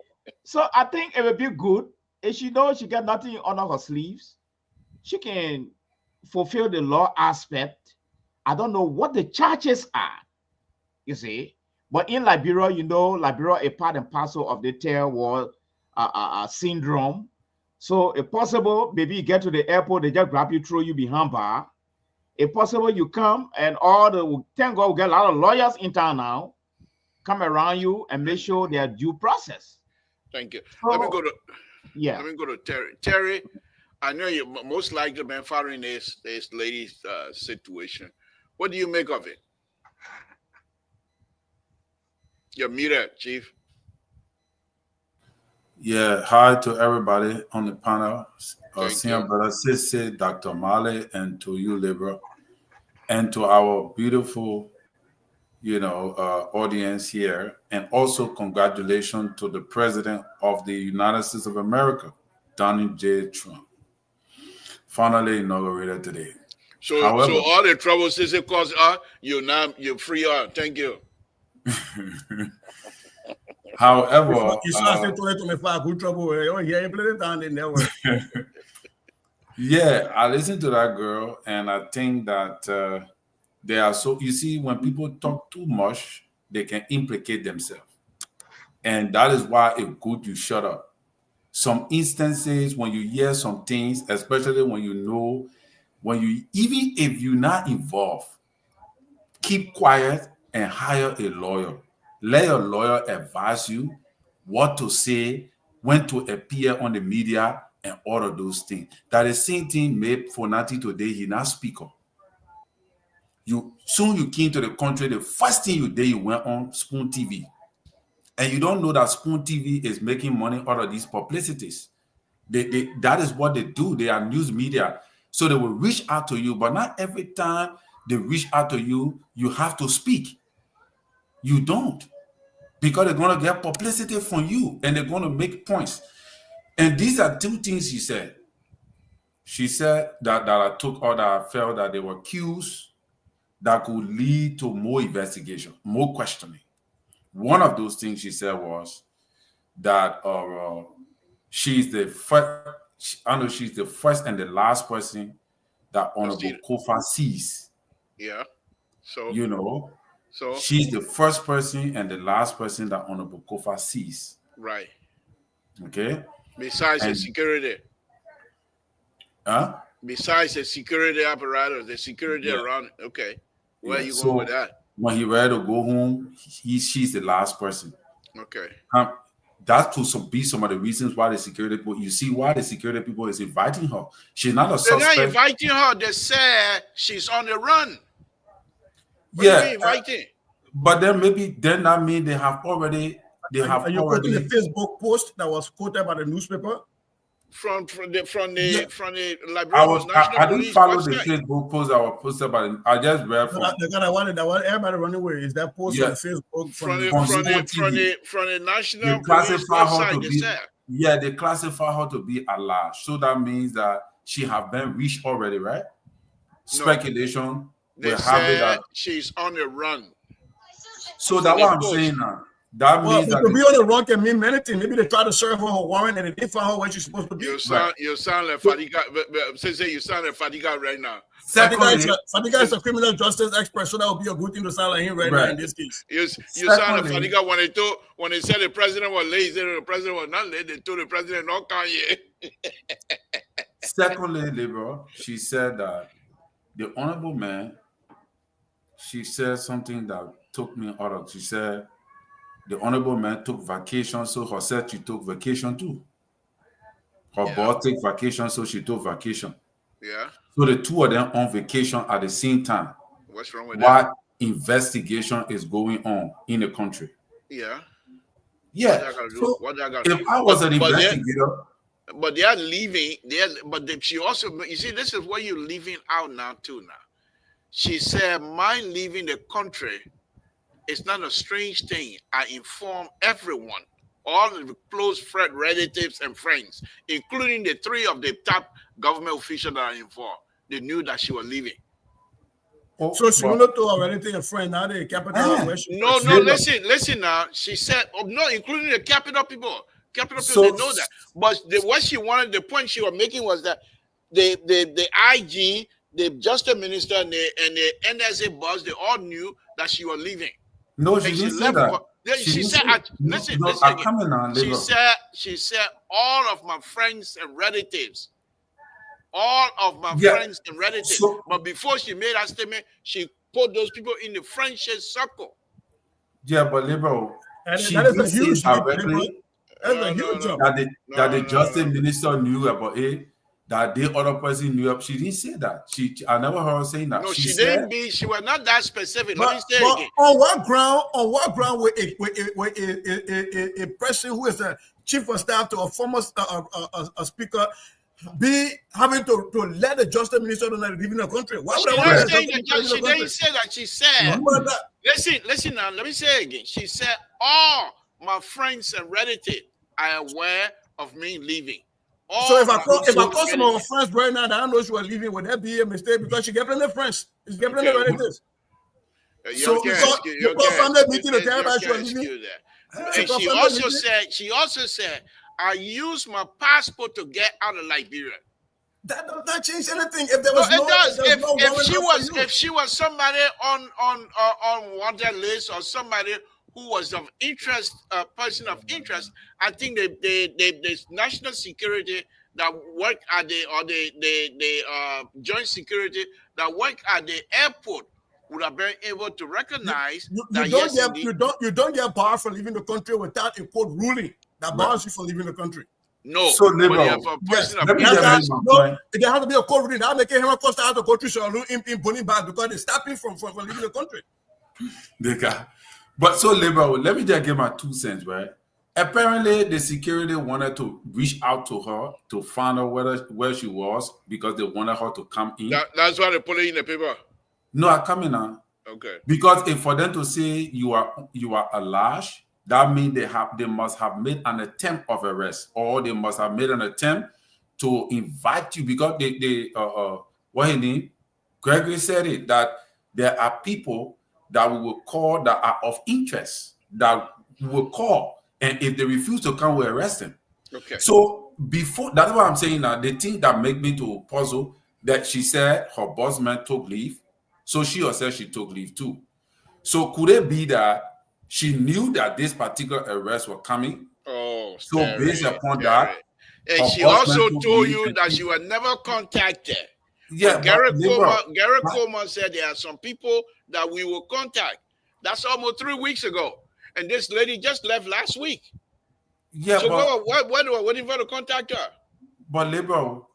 So I think it would be good if she knows she got nothing under her sleeves. She can fulfill the law aspect. I don't know what the charges are, you see. But in Liberia, Liberia is part and parcel of the terror syndrome. So if possible, maybe you get to the airport, they just grab you, throw you behind bar. If possible, you come and thank God we get a lot of lawyers in town now, come around you and make sure they are due process.
Thank you. So, let me go to Terry. Terry, I know you most likely been following this lady's situation. What do you make of it? You're muted, Chief.
Yeah, hi to everybody on the panel. Senior Brother Sissy, Dr. Malley, and to you, Libra, and to our beautiful, audience here. And also congratulations to the President of the United States of America, Donald J. Trump. Finally inaugurated today.
So all the trouble Sissy caused you're free. Thank you.
However, yeah, I listened to that girl, and I think that they are you see, when people talk too much, they can implicate themselves. And that is why it's good you shut up. Some instances when you hear some things, especially when even if you're not involved, keep quiet and hire a lawyer. Let your lawyer advise you what to say, when to appear on the media, and all of those things. That is the same thing made Fonati today. He not speaker. You came to the country. The first thing you did, you went on Spoon TV, and you don't know that Spoon TV is making money out of these publicities. That is what they do. They are news media, so they will reach out to you. But not every time they reach out to you, you have to speak. You don't, because they're going to get publicity from you and they're going to make points. And these are two things she said. She said that I took or that I felt that they were cues that could lead to more investigation, more questioning. One of those things she said was that she's the first. I know she's the first and the last person that Honorable Kofa sees.
Yeah. So
You know,
so
she's the first person and the last person that Honorable Kofa sees.
right.
Okay.
Besides the security.
Huh?
Besides the security apparatus, the security around. Okay. Where you go with that?
When he ready to go home, she's the last person.
Okay.
That could be some of the reasons why the security people. You see why the security people is inviting her. She's not a suspect.
They're not inviting her. They say she's on the run. What
yeah,
are you inviting?
But then maybe that means they have already. Are
you quoting the Facebook post that was quoted by the newspaper?
From the
Liberal I didn't follow
website.
The Facebook post that was posted by. I just read from.
That one everybody running away is that post on Facebook
from the national police website.
They classify her to be alleged. So that means that she have been reached already, right? Speculation.
They say she's on the run.
So that's what I'm saying now. That means that
to be on the run can mean many things. Maybe they try to serve her warrant and they didn't find her where she's supposed to be.
You sound like Fadiga. You sound like Fadiga right now.
Fadiga is a criminal justice expert, so that would be a good thing to sound like him right now in this case.
You sound like Fadiga when they said the president was lazy, the president was not late. They told the president not come here.
Secondly, Liberal, she said that the honorable man. She said something that took me out of. She said. The honorable man took vacation, so her said she took vacation too. Her boss took vacation, so she took vacation.
Yeah.
So the two of them on vacation at the same time.
What's wrong with
that?
While
investigation is going on in the country.
Yeah.
Yeah. So if I was an investigator.
But they are leaving. She also, you see, this is what you're leaving out now too now. She said, my leaving the country. It's not a strange thing. I inform everyone, all the close friends, relatives, and friends, including the three of the top government officials that are involved. They knew that she was leaving.
So she wanted to have anything a friend, not the capital.
Listen now. She said, no, including the capital people. Capital people, they know that. But what she wanted, the point she was making was that the IG, the justice minister, and the NSA boss, they all knew that she was leaving.
No, she didn't say that.
She said, listen again. She said, all of my friends and relatives. But before she made that statement, she put those people in the friendship circle.
Yeah, but Liberal, she
that is a huge
directly
that
the justice minister knew about it. That the other person knew up. She didn't say that. I never heard her saying that.
No, she didn't be. She was not that specific. Let me say again.
On what ground with a person who is a chief of staff to a former a speaker be having to let the justice minister know that leaving the country? Why would
she didn't say that. She said, listen now, let me say it again. She said, all my friends and relatives are aware of me leaving.
So if I call some of our friends right now that I know she was leaving, would that be a mistake? Because she get plenty of friends. She's get plenty of relatives. So you call family meeting to tell everybody she was leaving.
And she also said, I used my passport to get out of Liberia.
That does not change anything. If there was
if she was somebody on wanted list or somebody who was of interest, person of interest, I think the national security that work at the joint security that work at the airport would have been able to recognize
you don't get barred for leaving the country without a court ruling that bars you for leaving the country.
No,
so Liberal,
there has to be a court ruling that making him cost out to go through so in putting back because they stop him from leaving the country.
But so Liberal, let me just give my 2 cents, right? Apparently, the security wanted to reach out to her to find out where she was because they wanted her to come in.
That's why they put it in the paper.
No, I'm coming now.
Okay.
Because if for them to say you are alleged, that means they must have made an attempt of arrest, or they must have made an attempt to invite you, because what he name? Gregory said it, that there are people that we will call that are of interest, that we will call, and if they refuse to come, we arrest them.
Okay.
So before, that's what I'm saying now. The thing that make me to puzzle, that she said her boss man took leave, so she herself she took leave too. So could it be that she knew that this particular arrest was coming?
Oh,
So based upon
Terry.
that,
And
her
she
boss
also
man took
told
leave
you
and
that
she-
she was never contacted.
yeah,
But Garrett
but-
Coleman said there are some people that we will contact. That's almost 3 weeks ago. And this lady just left last week.
yeah,
So
but
what do I waiting for to contact her?
but liberal,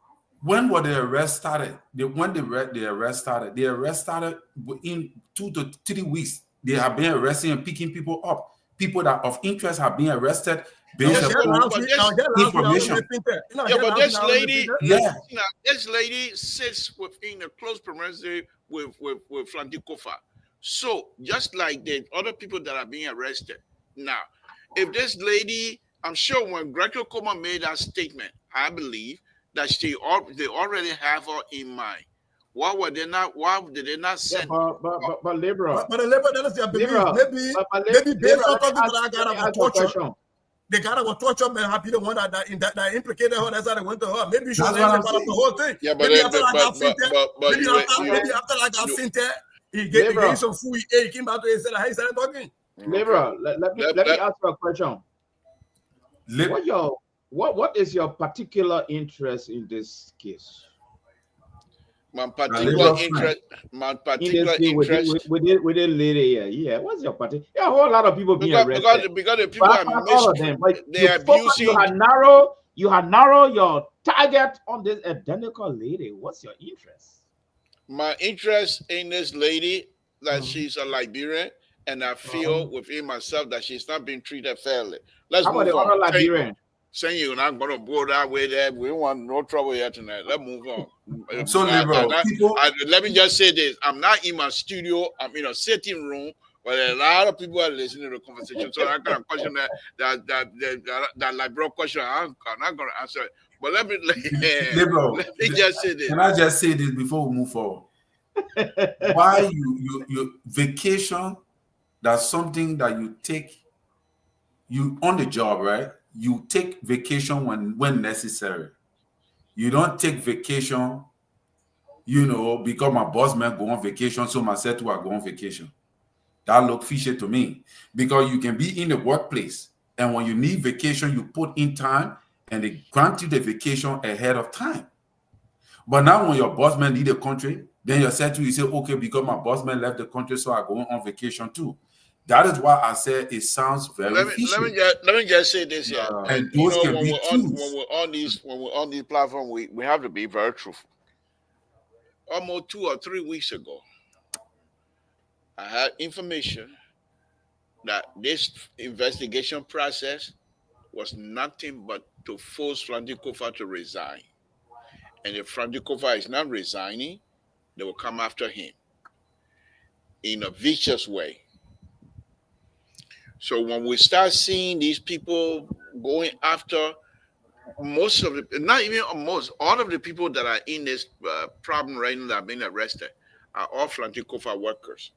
when was the arrest started? When the arrest started in 2 to 3 weeks. They have been arresting and picking people up. People that of interest have been arrested based
Yes,
upon information.
Yeah, but this lady,
Yeah.
this lady sits within a close proximity with Flandy Kofa. So just like the other people that are being arrested. Now, if this lady, I'm sure when Greco Coma made that statement, I believe that they already have her in mind. Why did they not
Yeah,
send?
but liberal.
But the labor, that is their belief.
Liberal.
Maybe based
Liberal,
on talking
let
to that guy
me
that was
ask you a
tortured,
question.
the guy that was tortured may have been the one that implicated her. That's how they went to her. Maybe she was
That's what I'm
part of the
saying.
whole thing.
Yeah, but
maybe after that guy sent her,
but
maybe after that guy
you-
sent her, he gave
Liberal.
some food. He came out and said, "Hey, he started talking."
Liberal, let me ask you a question. What is your particular interest in this case?
My particular
friend.
interest. My particular
In this case
interest.
with the lady here. Yeah, what's your particular? Yeah, a whole lot of people being arrested.
Because the people
But
are
all of them, but
they are abusing.
you have narrowed your target on this identical lady. What's your interest?
My interest in this lady, that she's a Liberian, and I feel within myself that she's not being treated fairly. Let's
How about
move
the other
on.
Liberian?
Saying you're not going to go that way there. We don't want no trouble here tonight. Let's move on.
So liberal people.
Let me just say this. I'm not in my studio. I'm in a sitting room where a lot of people are listening to the conversation. So I'm going to question that liberal question. I'm not going to answer it. But let me
Liberal,
let me just say this.
Can I just say this before we move forward? Why you vacation? That's something that you take. You on the job, right? You take vacation when necessary. You don't take vacation, because my boss man go on vacation, so myself too I go on vacation. That look fishy to me, because you can be in the workplace, and when you need vacation, you put in time, and they grant you the vacation ahead of time. But now when your boss man leave the country, then you said to you say, okay, because my boss man left the country, so I go on vacation too. That is why I said it sounds very fishy.
Let me just say this here.
And those can
when
be
we're on these platforms, we have to be very truthful. Almost 2 or 3 weeks ago, I had information that this investigation process was nothing but to force Flandy Kofa to resign. And if Flandy Kofa is not resigning, they will come after him in a vicious way. So when we start seeing these people going after most of the, not even most, all of the people that are in this problem right now that are being arrested are all Flandy Kofa workers.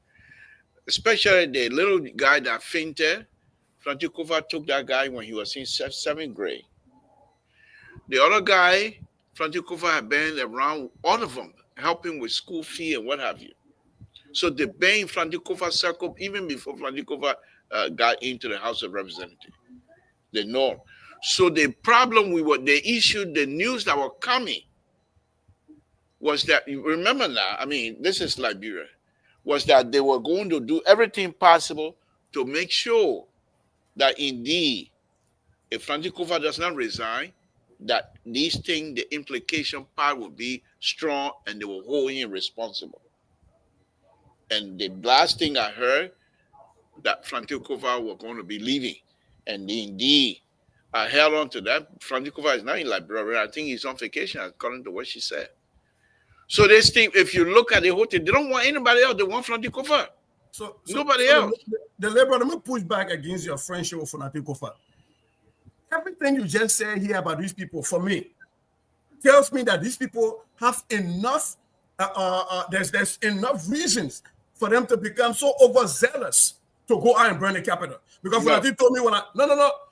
Especially the little guy that fainted. Flandy Kofa took that guy when he was in 7th grade. The other guy, Flandy Kofa had been around all of them, helping with school fee and what have you. So they been in Flandy Kofa circle even before Flandy Kofa got into the House of Representatives. They know. So the problem they issued the news that were coming was that, you remember now, I mean, this is Liberia, was that they were going to do everything possible to make sure that indeed, if Flandy Kofa does not resign, that these things, the implication part will be strong and they will hold him responsible. And the last thing I heard, that Flandy Kofa were going to be leaving. And indeed, I held on to that. Flandy Kofa is not in Liberia. I think he's on vacation, according to what she said. So this thing, if you look at the whole thing, they don't want anybody else. They want Flandy Kofa. Nobody
so
else.
The labor, let me push back against your friendship with Fonati Kofa. Everything you just said here about these people, for me, tells me that these people have enough. There's enough reasons for them to become so overzealous to go out and burn the capital. Because Fonati told me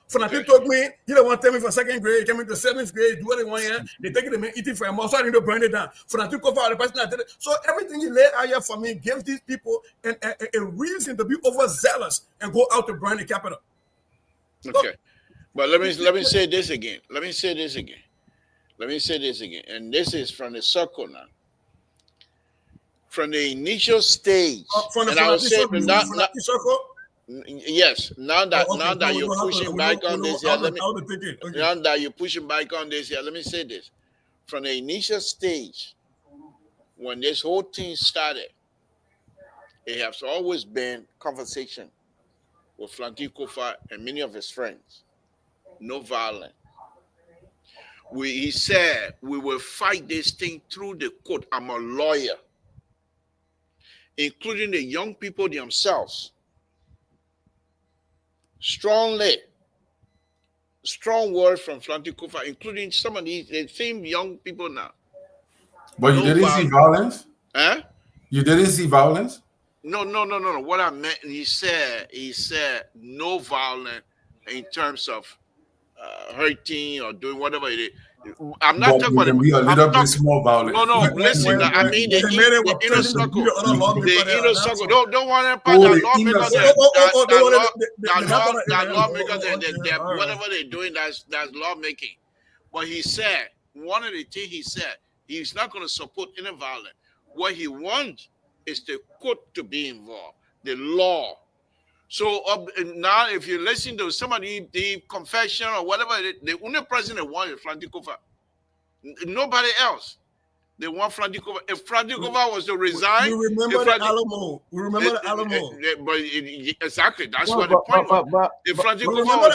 Fonati told me he don't want to tell me for second grade, came into seventh grade, do what they want here. They take it and eat it for a month, so I need to burn it down. Fonati Kofa, the person that did it. So everything you laid out here for me gives these people a reason to be overzealous and go out to burn the capital.
Okay. But let me say this again. And this is from the circle now. From the initial stage.
From the
Fonati circle? Yes. Now that you're pushing back on this here, now that you're pushing back on this here, let me say this. From the initial stage, when this whole thing started, it has always been conversation with Fonati Kofa and many of his friends. No violence. He said we will fight this thing through the court. I'm a lawyer, including the young people themselves. Strong word from Fonati Kofa, including some of the same young people now.
But you didn't see violence?
Huh?
You didn't see violence?
No. What I meant, he said no violence in terms of hurting or doing whatever it is. I'm not talking about
a little bit small violence.
No. Listen, I mean the inner circle. The inner circle. Don't want to put that lawmakers and whatever they're doing. That's lawmaking. But he said one of the things he said, he's not going to support any violence. What he wants is the court to be involved, the law. So now, if you listen to somebody, the confession or whatever, the only person they want is Fonati Kofa. Nobody else. They want Fonati Kofa. If Fonati Kofa was to resign,
you remember the Alamo. We remember the Alamo.
Exactly, that's what the point was. If Fonati Kofa was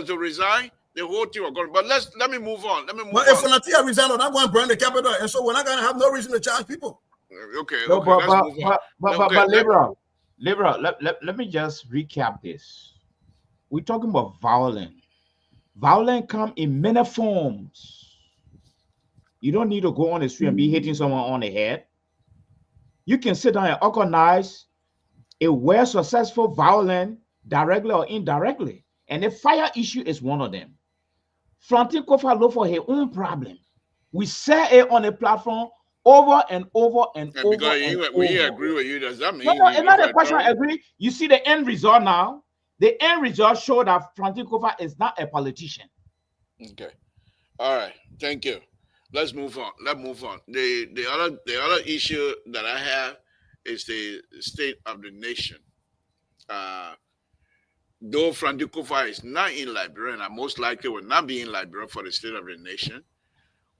to resign, the whole thing was going. But let me move on.
But if Fonati resign, we're not going to burn the capital, and so we're not going to have no reason to charge people.
Okay.
Let's move on. But Liberal, let me just recap this. We're talking about violence. Violence comes in many forms. You don't need to go on the street and be hitting someone on the head. You can sit down and organize a well-successful violence directly or indirectly. And the fire issue is one of them. Fonati Kofa look for her own problem. We say it on a platform over and over and over.
Because we agree with you, does that mean?
No, it's not a question I agree. You see the end result now. The end result showed that Fonati Kofa is not a politician.
Okay. All right. Thank you. Let's move on. The other issue that I have is the state of the nation. Though Fonati Kofa is not in Liberia, and I most likely will not be in Liberia for the state of the nation,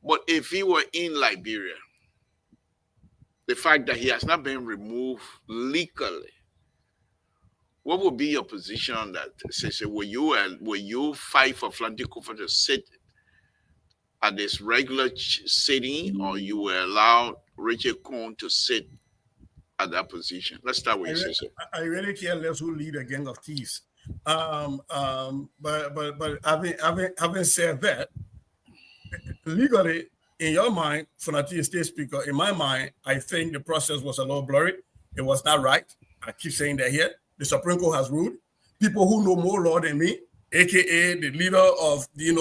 but if he were in Liberia, the fact that he has not been removed legally, what would be your position on that? Say, will you fight for Fonati Kofa to sit at this regular sitting, or you will allow Richard Cohn to sit at that position? Let's start with you.
I really care less who lead a gang of thieves. But having said that, legally, in your mind, Fonati is state speaker. In my mind, I think the process was a little blurry. It was not right. I keep saying that here. The Supreme Court has ruled. People who know more law than me, aka the leader of, the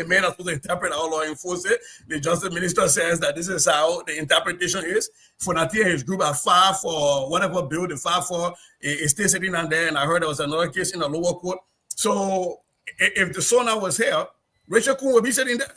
man that's supposed to interpret our law, enforce it. The justice minister says that this is how the interpretation is. Fonati and his group are filed for whatever bill they filed for. It's still sitting on there, and I heard there was another case in the lower court. So if the Sona was here, Rachel Kuhn would be sitting there.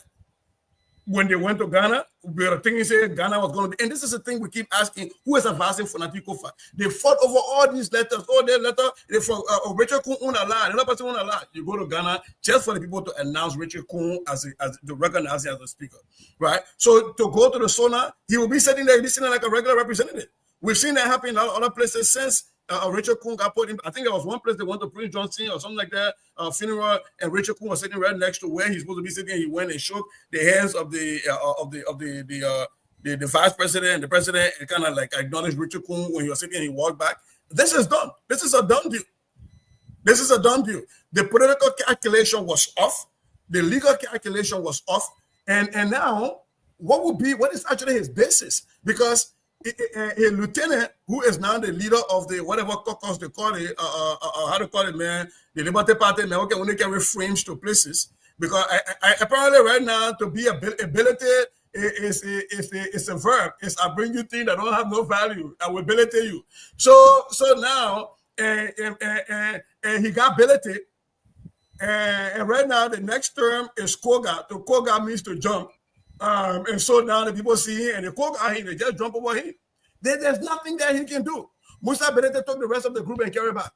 When they went to Ghana, we were thinking Ghana was going to be, and this is the thing we keep asking: who is advising Fonati Kofa? They fought over all these letters. All their letter, they for Rachel Kuhn unallow, another person unallow. You go to Ghana just for the people to announce Rachel Kuhn as to recognize him as a speaker, right? So to go to the SONA, he will be sitting there, like a regular representative. We've seen that happen in other places since Rachel Kuhn got put in. I think there was one place they went to Prince Johnson or something like that, funeral, and Rachel Kuhn was sitting right next to where he's supposed to be sitting. He went and shook the hands of the the vice president and the president kind of like acknowledged Richard Kuhn when he was sitting, he walked back. This is done. This is a done deal. This is a done deal. The political calculation was off. The legal calculation was off. And now, what is actually his basis? Because a lieutenant who is now the leader of the whatever caucus they call it, how to call it, man, the Liberty Party, now okay, when they carry frames to places. Because I apparently right now to be ability is a verb. It's I bring you things that don't have no value. I will ability you. So now he got ability. And right now the next term is Koga. To Koga means to jump. And so now the people see him and the Koga they just jump over him. There's nothing that he can do. Musa Belete took the rest of the group and carried back.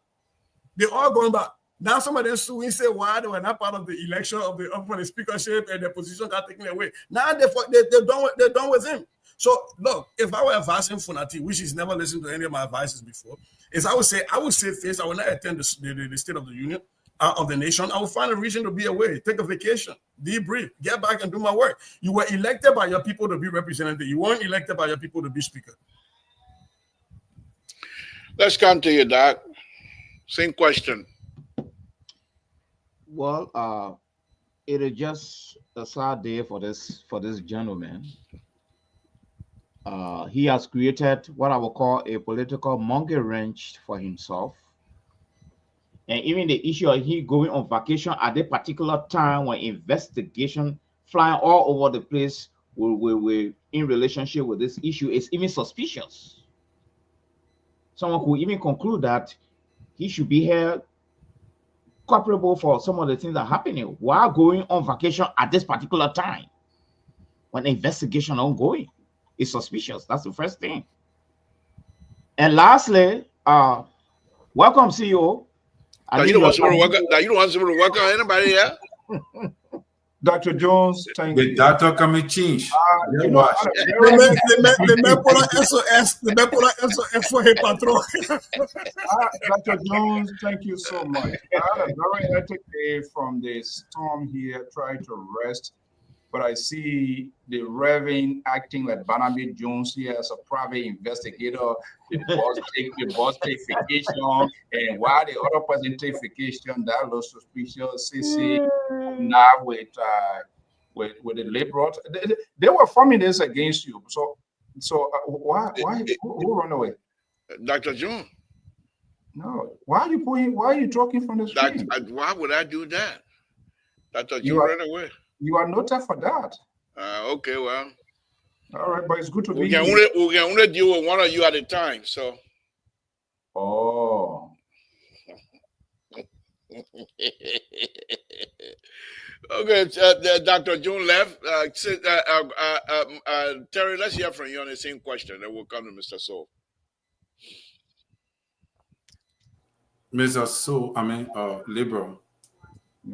They're all going back. Now some of them suing say why they were not part of the election of the speakership and their position got taken away. Now they're done with him. So look, if I were advising Funati, which he's never listened to any of my advices before, I would say first, I will not attend the State of the Union of the nation. I will find a reason to be away, take a vacation, debrief, get back and do my work. You were elected by your people to be representative. You weren't elected by your people to be speaker.
Let's come to you, Doc. Same question.
Well, it is just a sad day for this gentleman. He has created what I would call a political monkey wrench for himself. And even the issue of he going on vacation at the particular time when investigation flying all over the place we in relationship with this issue is even suspicious. Someone could even conclude that he should be held culpable for some of the things that are happening while going on vacation at this particular time when the investigation ongoing is suspicious. That's the first thing. And lastly, welcome, CEO.
You don't want someone to work on anybody, yeah?
Dr. Jones, thank you.
The doctor coming change.
The SOS for his patron.
Dr. Jones, thank you so much. I had a very hectic day from the storm here, trying to rest. But I see the Reverend acting like Barnaby Jones here as a private investigator. The boss take vacation, and while the other person take vacation, that looks suspicious. CC now with the liberals, they were forming this against you. So why who run away?
Dr. Jones.
No, why are you talking from the screen?
Why would I do that? Dr. Jones ran away.
You are noted for that.
Okay, well.
All right, but it's good to be
here. We can only deal with one of you at a time, so.
Oh.
Okay, Dr. June left. Terry, let's hear from you on the same question, then we'll come to Mr. Soul.
Mr. Soul, Liberal.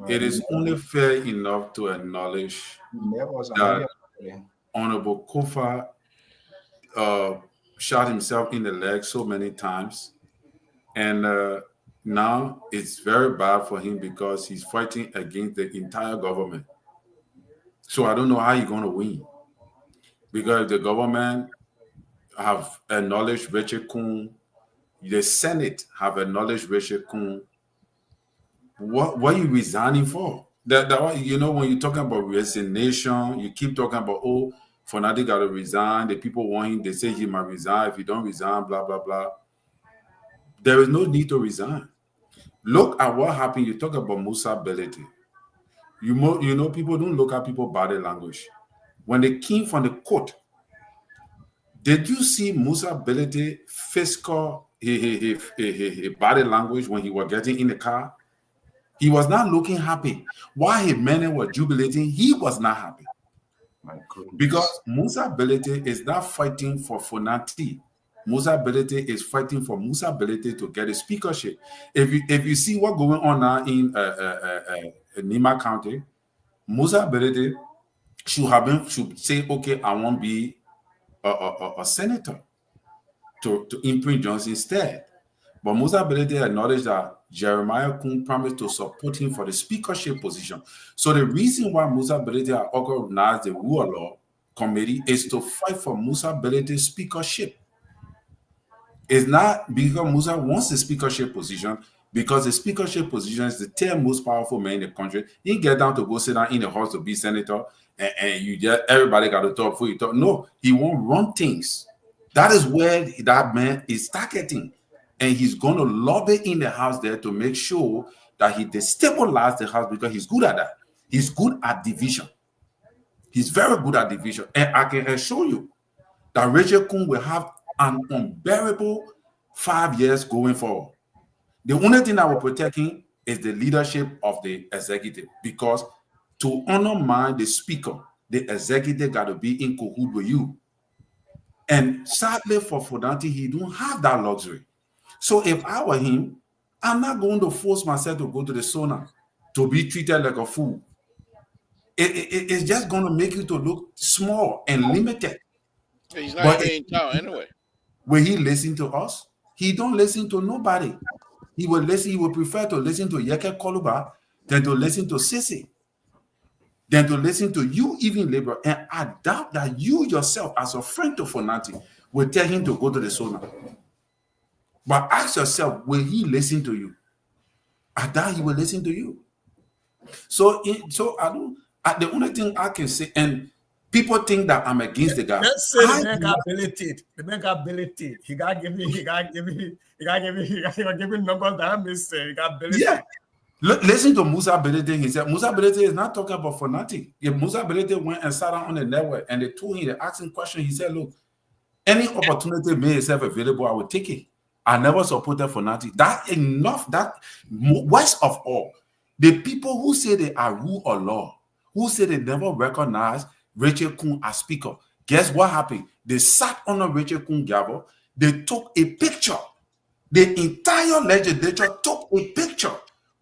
It is only fair enough to acknowledge that Honorable Kofa shot himself in the leg so many times. And now it's very bad for him because he's fighting against the entire government. So I don't know how he's going to win. Because the government have acknowledged Richard Kuhn, the Senate have acknowledged Richard Kuhn. What are you resigning for? That when you're talking about resignation, you keep talking about, Fonadi got to resign. The people want him. They say he might resign. If he don't resign, blah, blah, blah. There is no need to resign. Look at what happened. You talk about Musa ability. People don't look at people's body language. When they came from the court, did you see Musa ability physical body language when he was getting in the car? He was not looking happy. While his men were jubilating, he was not happy. Because Musa ability is not fighting for Fonati. Musa ability is fighting for Musa ability to get a speakership. If you see what's going on now in Nima County, Musa ability should say, okay, I want to be a senator to imprint Johnson instead. But Musa ability acknowledged that Jeremiah Kuhn promised to support him for the speakership position. So the reason why Musa ability organized the rule of law committee is to fight for Musa ability's speakership. It's not because Musa wants the speakership position, because the speakership position is the 10th most powerful man in the country. He get down to go sit down in the house to be senator, and you just everybody got to talk before you talk. No, he won't run things. That is where that man is targeting, and he's going to lobby in the house there to make sure that he destabilizes the house, because he's good at that. He's good at division. He's very good at division, and I can assure you that Rachel Kuhn will have an unbearable 5 years going forward. The only thing that will protect him is the leadership of the executive, because to undermine the speaker, the executive got to be in cahoots with you. And sadly for Fonati, he don't have that luxury. So if I were him, I'm not going to force myself to go to the sauna to be treated like a fool. It's just going to make you to look small and limited.
He's not even in town anyway.
Will he listen to us? He don't listen to nobody. He will listen. He will prefer to listen to Yeke Koluba than to listen to Sisi, than to listen to you, even Labour. And I doubt that you yourself, as a friend to Fonati, will tell him to go to the sauna. But ask yourself, will he listen to you? I doubt he will listen to you. So I don't. The only thing I can say, and people think that I'm against the guy.
Let's say the man got billeted. The man got billeted. He got given numbers that I missed. He got billeted.
Yeah. Listen to Musa Belete. He said Musa Belete is not talking about for nothing. If Musa Belete went and sat down on the network and they told him, they asked him questions, he said, look, any opportunity made itself available, I would take it. I never supported for nothing. That enough. That worst of all, the people who say they are rule of law, who say they never recognize Rachel Kuhn as speaker. Guess what happened? They sat on a Rachel Kuhn gavel. They took a picture. The entire legislature took a picture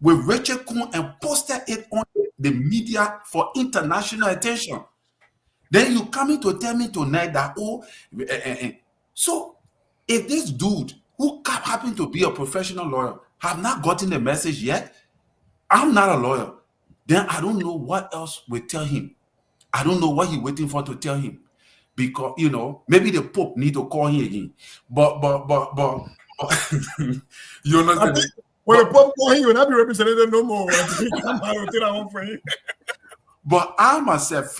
with Rachel Kuhn and posted it on the media for international attention. Then you coming to tell me tonight that, so if this dude who happened to be a professional lawyer have not gotten the message yet, I'm not a lawyer, then I don't know what else will tell him. I don't know what he's waiting for to tell him, because maybe the Pope need to call him again. But you understand?
When the Pope call him, you will not be represented no more.
But I myself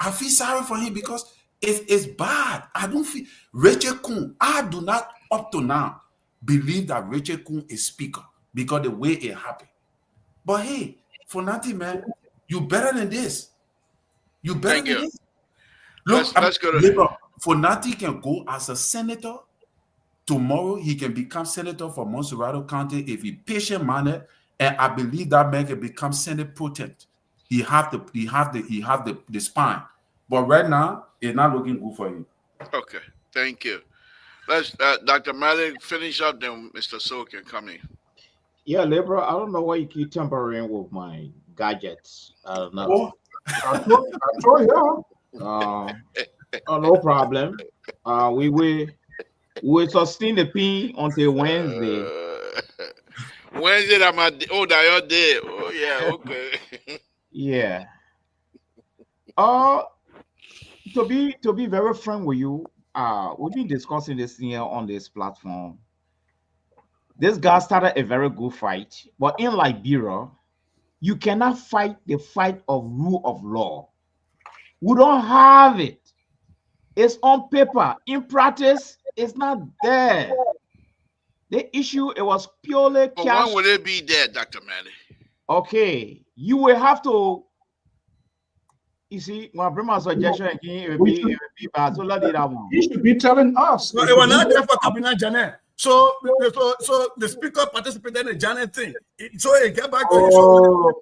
I feel sorry for him, because it's bad. I don't feel Rachel Kuhn. I do not up to now believe that Rachel Kuhn is speaker because the way it happened. But hey, for nothing, man, you better than this. You better than this. Look, let's go to Fonati can go as a senator. Tomorrow he can become senator for Montserrat County if he patient-minded, and I believe that man can become Senate pro tem. He have the spine. But right now, it's not looking good for him.
Okay, thank you. Let's Dr. Malik finish up, then Mr. So can come in.
Yeah, Libra, I don't know why you keep tampering with my gadgets. I don't know.
I told you.
No problem. We will sustain the pin until Wednesday.
Wednesday, that your day. Oh yeah, okay.
Yeah. To be very frank with you, we've been discussing this here on this platform. This guy started a very good fight, but in Liberia, you cannot fight the fight of rule of law. We don't have it. It's on paper. In practice, it's not there. The issue, it was purely cash.
When will it be there, Dr. Manny?
Okay, you will have to. You see, when I bring my suggestion again, it will be bad. So let it out.
He should be telling us.
No, it was not there for Cabinet Janet. So the speaker participated in the Janet thing. So it get back to
So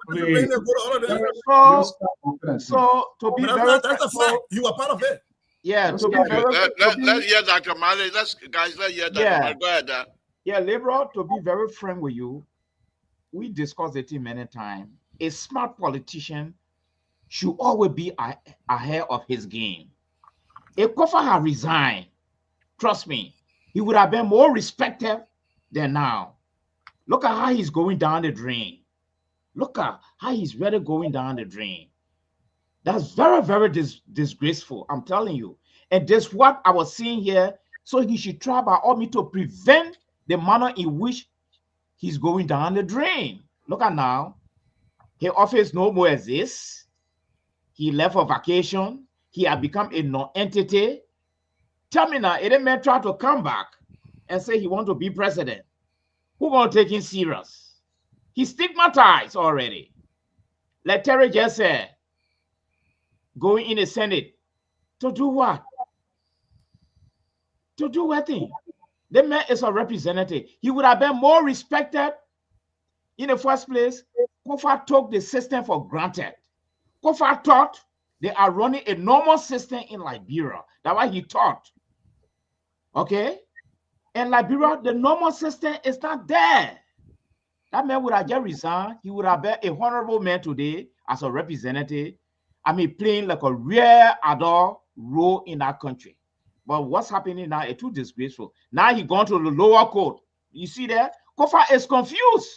to be very,
that's a fact. You are part of it.
Yeah. To be very,
let's hear Dr. Mali. Let's hear Dr. Mali. Go ahead, Dan.
Yeah, Liberal, to be very frank with you, we discussed it many times. A smart politician should always be ahead of his game. If Kofa had resigned, trust me, he would have been more respected than now. Look at how he's going down the drain. Look at how he's really going down the drain. That's very, very disgraceful. I'm telling you. And that's what I was seeing here. So he should try by all means to prevent the manner in which he's going down the drain. Look at now. His office no more exists. He left for vacation. He had become a non-entity. Tell me now, any man try to come back and say he want to be president. Who gonna take him serious? He's stigmatized already. Like Terry just said, going in the Senate to do what? To do what thing? The man is a representative. He would have been more respected in the first place. Kofa took the system for granted. Kofa thought they are running a normal system in Liberia. That's why he thought. Okay? In Liberia, the normal system is not there. That man would have just resigned. He would have been a honorable man today as a representative. I mean, playing like a real adult role in our country. But what's happening now is too disgraceful. Now he gone to the lower court. You see that? Kofa is confused.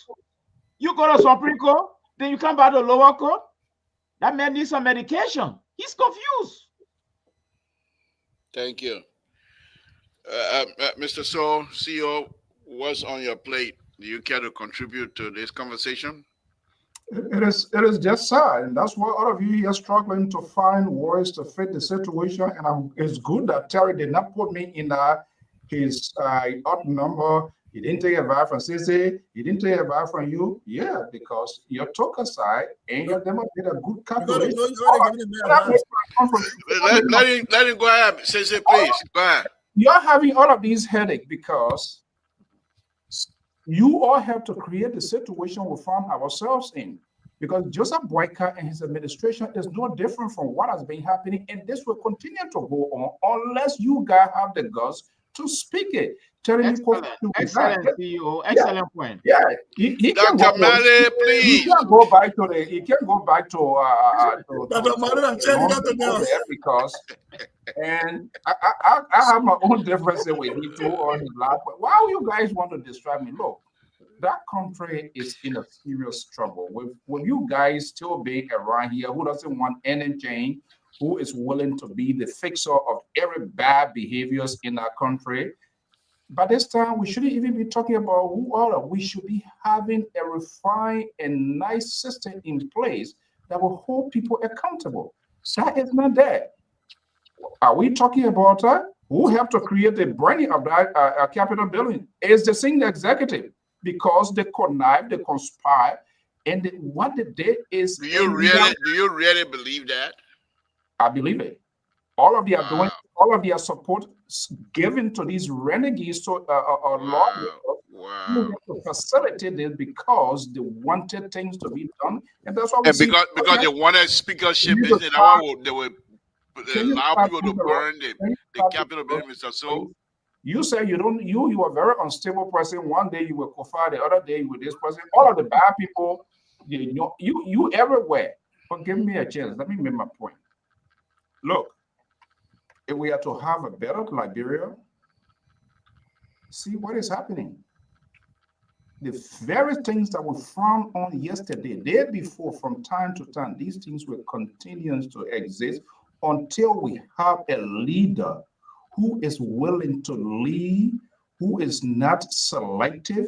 You go to Supreme Court, then you come back to the lower court. That man needs some medication. He's confused.
Thank you. Mr. So, CEO, what's on your plate? Do you care to contribute to this conversation?
It is just sad, and that's why all of you here struggling to find ways to fit the situation. And it's good that Terry did not put me in his odd number. He didn't take advice from CC. He didn't take advice from you. Yeah, because you took aside and you never did a good calculation.
Let him go ahead. CC, please. Go ahead.
You're having all of these headaches because you all have to create the situation we found ourselves in. Because Joseph Boyka and his administration is no different from what has been happening, and this will continue to go on unless you guys have the guts to speak it.
Excellent CEO. Excellent point.
Yeah, he can go,
please.
He can go back to because, and I have my own differences with him too on his last. Why you guys want to distract me? Look, that country is in a serious trouble. With you guys still being around here, who doesn't want any change, who is willing to be the fixer of every bad behaviors in our country. By this time, we shouldn't even be talking about who are. We should be having a refined and nice system in place that will hold people accountable. That is not there. Are we talking about who have to create the branding of that Capitol building? It's the senior executive, because they connive, they conspire, and what they did is.
Do you really believe that?
I believe it. All of their doing, all of their support given to these renegades to lawmakers to facilitate it because they wanted things to be done, and that's why we see
because they wanted speakership, and they would allow people to burn the Capitol building, Mr. So.
You say you are a very unstable person. One day you were Kofa, the other day you were this person. All of the bad people, you everywhere. But give me a chance. Let me make my point. Look, if we are to have a better Liberia, see what is happening. The very things that we found on yesterday, day before, from time to time, these things will continue to exist until we have a leader who is willing to lead, who is not selective,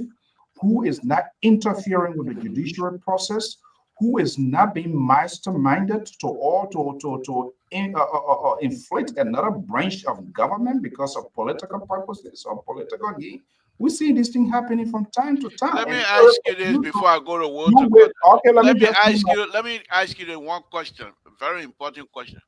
who is not interfering with the judicial process, who is not being masterminded to inflict another branch of government because of political purposes or political gain. We see this thing happening from time to time.
Let me ask you this before I go to Walter.
Okay, let me
ask you the one question, a very important question.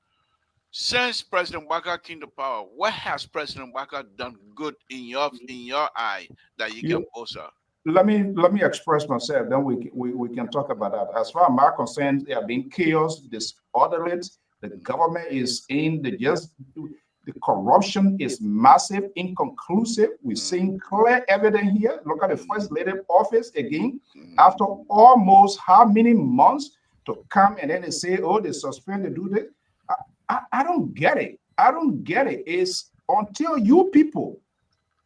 Since President Baka came to power, what has President Baka done good in your eye that you can also?
Let me express myself. Then we can talk about that. As far as my concern, there have been chaos, disorderly. The government is the corruption is massive, inconclusive. We're seeing clear evidence here. Look at the first lady office again. After almost how many months to come and then they say, oh, they suspend, they do this. I don't get it. I don't get it. It's until you people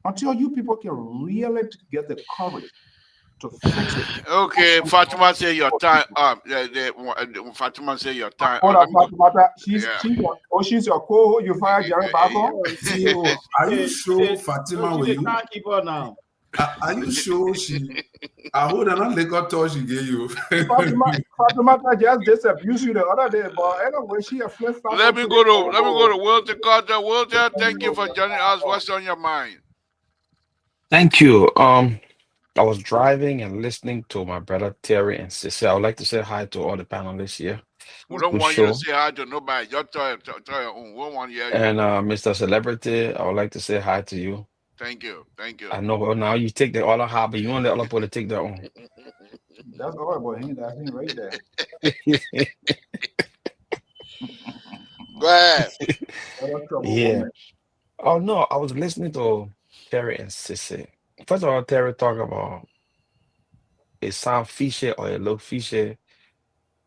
can really get the courage to fix it.
Okay, Fatima say your time up. Fatima say your time
Hold
up.
on,
Let me go.
Fatimata.
Yeah.
She's your co-host. You fired Jerry back on?
CEO, are you sure Fatima
She's
with
the
you?
timekeeper now.
Are you sure she? I hold on, let go touch she gave you.
Fatimata just disabused you the other day, but anyway, she a flip flop.
Let me go to Walter Carter. Walter, thank you for joining us. What's on your mind?
Thank you. I was driving and listening to my brother Terry and Sissy. I would like to say hi to all the panelists here.
We don't
Good
want you to
show.
say hi to nobody. Just tell your own. We don't want to hear you.
And Mr. Celebrity, I would like to say hi to you.
Thank you. Thank you.
I know well, now you take the other half, but you want the other people to take their own.
That's all about him. That's him right there.
Go ahead.
Yeah. Oh no, I was listening to Terry and Sissy. First of all, Terry talk about it sound fishy or it look fishy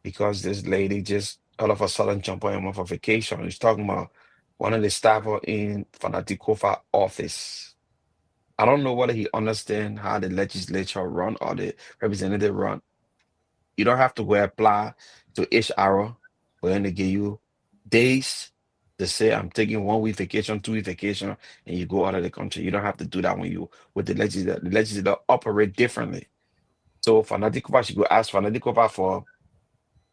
because this lady just all of a sudden jump on him off a vacation. He's talking about one of the staff in Fanatikofa office. I don't know whether he understand how the legislature run or the representative run. You don't have to go apply to HR for them to give you days to say I'm taking 1 week vacation, 2 week vacation, and you go out of the country. You don't have to do that when you with the legislature. The legislature operate differently. So Fanatikova, she go ask Fanatikova for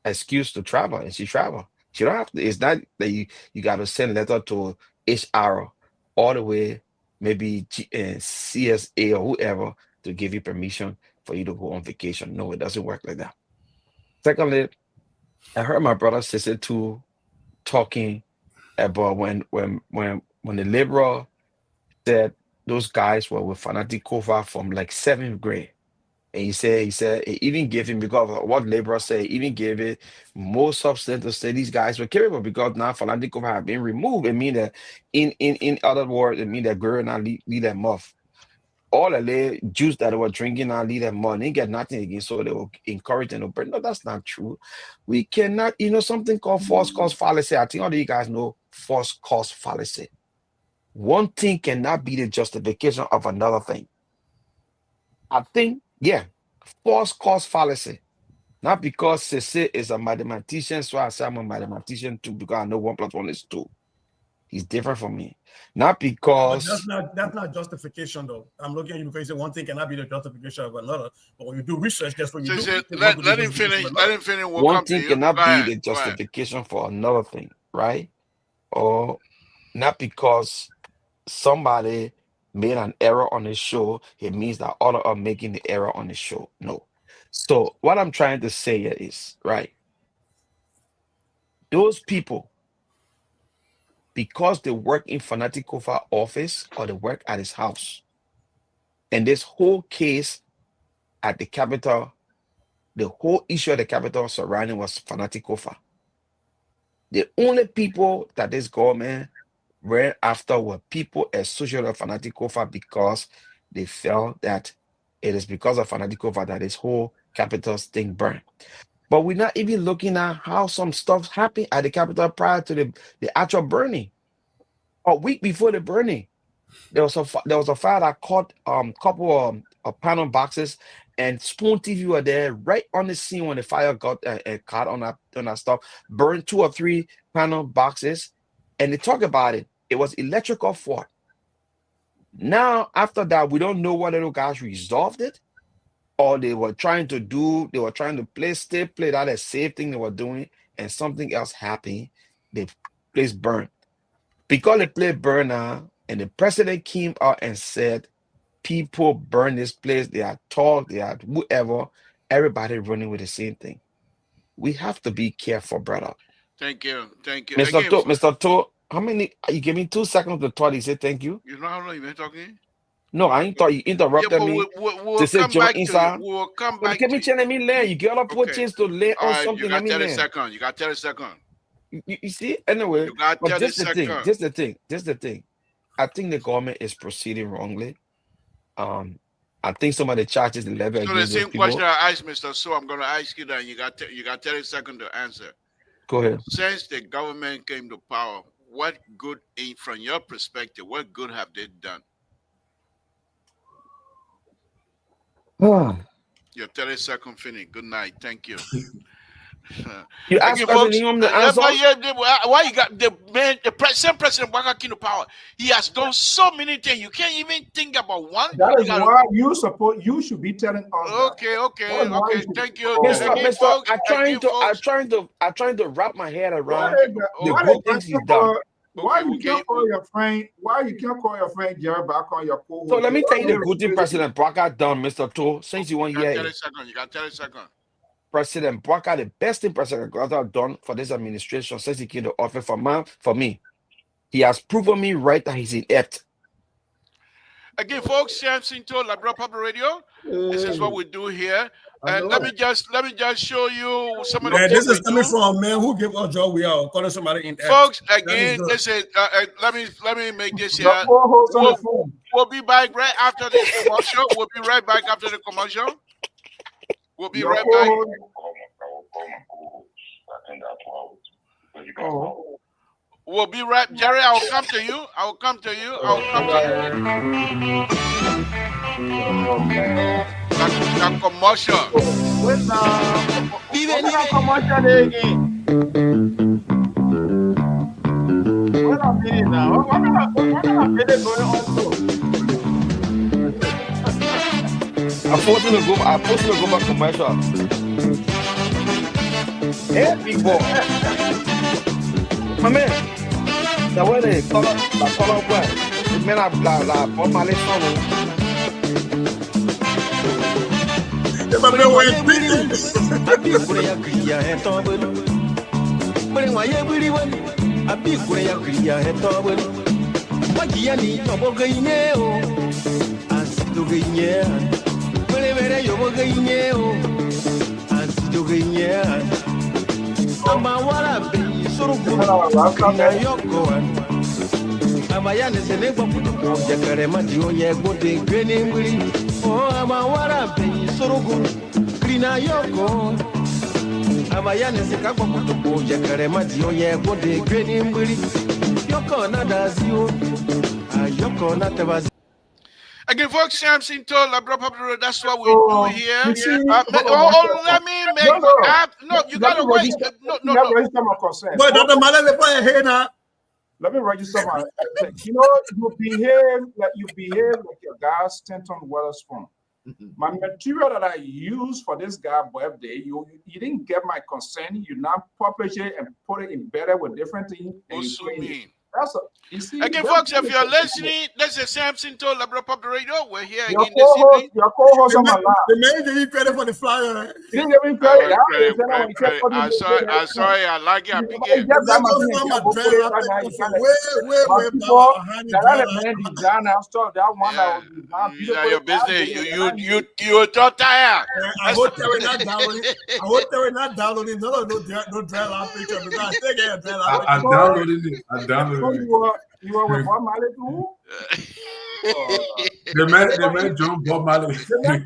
excuse to travel, and she travel. She don't have to. It's not that you got to send letter to HR all the way, maybe CSA or whoever to give you permission for you to go on vacation. No, it doesn't work like that. Secondly, I heard my brother sister too talking about when the liberal said those guys were with Fanatikova from like 7th grade. And he said it even gave him because of what Labor said, he even gave it more substance to say these guys were capable because now Fanatikova have been removed. It mean that in other words, it mean that girl now lead them off. All the juice that they were drinking now lead them on. They get nothing again, so they will encourage them. But no, that's not true. We cannot, something called false cause fallacy. I think all of you guys know false cause fallacy. One thing cannot be the justification of another thing. I think, yeah, false cause fallacy. Not because Sese is a mathematician, so I say I'm a mathematician too, because I know 1 + 1 is 2. He's different from me. Not
But
because
that's not justification though. I'm looking at you because you say one thing cannot be the justification of another. But when you do research, that's what you
So
do.
let him finish. Let him finish. We'll
one
come to
thing
you.
cannot
Go
be
ahead.
the
Go ahead.
justification for another thing, right? Or not because somebody made an error on the show, it means that all are making the error on the show. No. So what I'm trying to say here is, right, those people, because they work in Fanatikova office or they work at his house, and this whole case at the Capitol, the whole issue at the Capitol surrounding was Fanatikova. The only people that this government ran after were people associated with Fanatikova because they felt that it is because of Fanatikova that this whole Capitol thing burned. But we're not even looking at how some stuff happened at the Capitol prior to the actual burning. A week before the burning, there was a fire that caught couple of panel boxes, and Spoon TV were there right on the scene when the fire got caught on that stuff, burned 2 or 3 panel boxes, and they talk about it. It was electrical fault. Now after that, we don't know whether those guys resolved it or they were trying to play that a safe thing they were doing, and something else happened. The place burned. Because the place burned now, and the president came out and said, people burn this place, they are talk, they are whoever, everybody running with the same thing. We have to be careful, brother.
Thank you. Thank you.
Mr.
Again,
To, Mr. To, how many, you give me 2 seconds to talk, he said thank you.
you know how long you been talking?
No, I ain't thought you
Yeah,
interrupted
but
me
we'll
to say
come
join
back to you.
inside.
We'll come
But
back
give
to
me
you.
chance, let me learn. You get up put
Okay.
chance to lay
All
on
right,
something,
you
let
got
me
30
learn.
seconds. You got 30 seconds.
You see, anyway,
You got
but
30
just the thing,
seconds.
just the thing. I think the government is proceeding wrongly. I think some of the charges they levy
So the
against those
same question
people.
I asked Mr. So, I'm going to ask you that. You got 30 seconds to answer.
Go ahead.
Since the government came to power, what good, from your perspective, what good have they done? Your 30-second finish. Good night. Thank you.
You ask
Again,
President
folks.
Ingham the answer?
Why you got the man, same President Baka Kino power? He has done so many things. You can't even think about one.
That is why you should be telling us.
Okay. Thank you.
Mister,
Folks,
I'm trying to wrap my head around the
Why
good things he's done.
Why you can't call your friend? Why you can't call your friend Jerry back on your co-host?
So let me tell you the good thing President Baka done, Mr. To, since you want to hear it.
You got 30 seconds.
President Baka, the best thing President Baka done for this administration since he came to office for me. He has proven me right that he's inept.
Again, folks, Samson told Labrador Public Radio. This is what we do here. And let me just show you some of the
this
things
is coming from a man who give us job. We are calling somebody in.
Folks, again, this is let me make this here. We'll be back right after this commercial. We'll be right back after the commercial. We'll be right back. We'll be right, Jerry. I will come to you. The commercial.
Wait now. Vive commercial again. Wait a minute now. What kind of video going on to?
I'm supposed to go back commercial. Hey, people. My man, the way they color boy, the men are blah for my little son.
Abayane senegwa kutuko jakare madio yegote grene muri o amawara pe sorogu krina yoko Abayane sekagwa kutuko jakare madio yegote grene muri yoko na dazio ayoko na tabazi.
Again, folks, Samson told Labrador Public Radio. That's what we do here. Let me make. No, you gotta wait. No.
But the man is playing here now.
Let me register my. You behave like your guy's Stanton Weatherspoon. My material that I used for this guy's birthday, you didn't get my consent. You now publish it and put it embedded with different things.
What's so mean?
You see,
again, folks, if you're listening, this is Samson told Labrador Public Radio. We're here
your
again this evening.
Your co-host on my lap.
The man gave you credit for the flyer.
He didn't give me credit.
I'm sorry. I like it. I pick it. Your business. You were too tired.
I hope they were not downloading. No dry lap picture because I think I dry lap.
I downloaded it.
You were with Bob Marley too?
The man John Bob Marley.
The man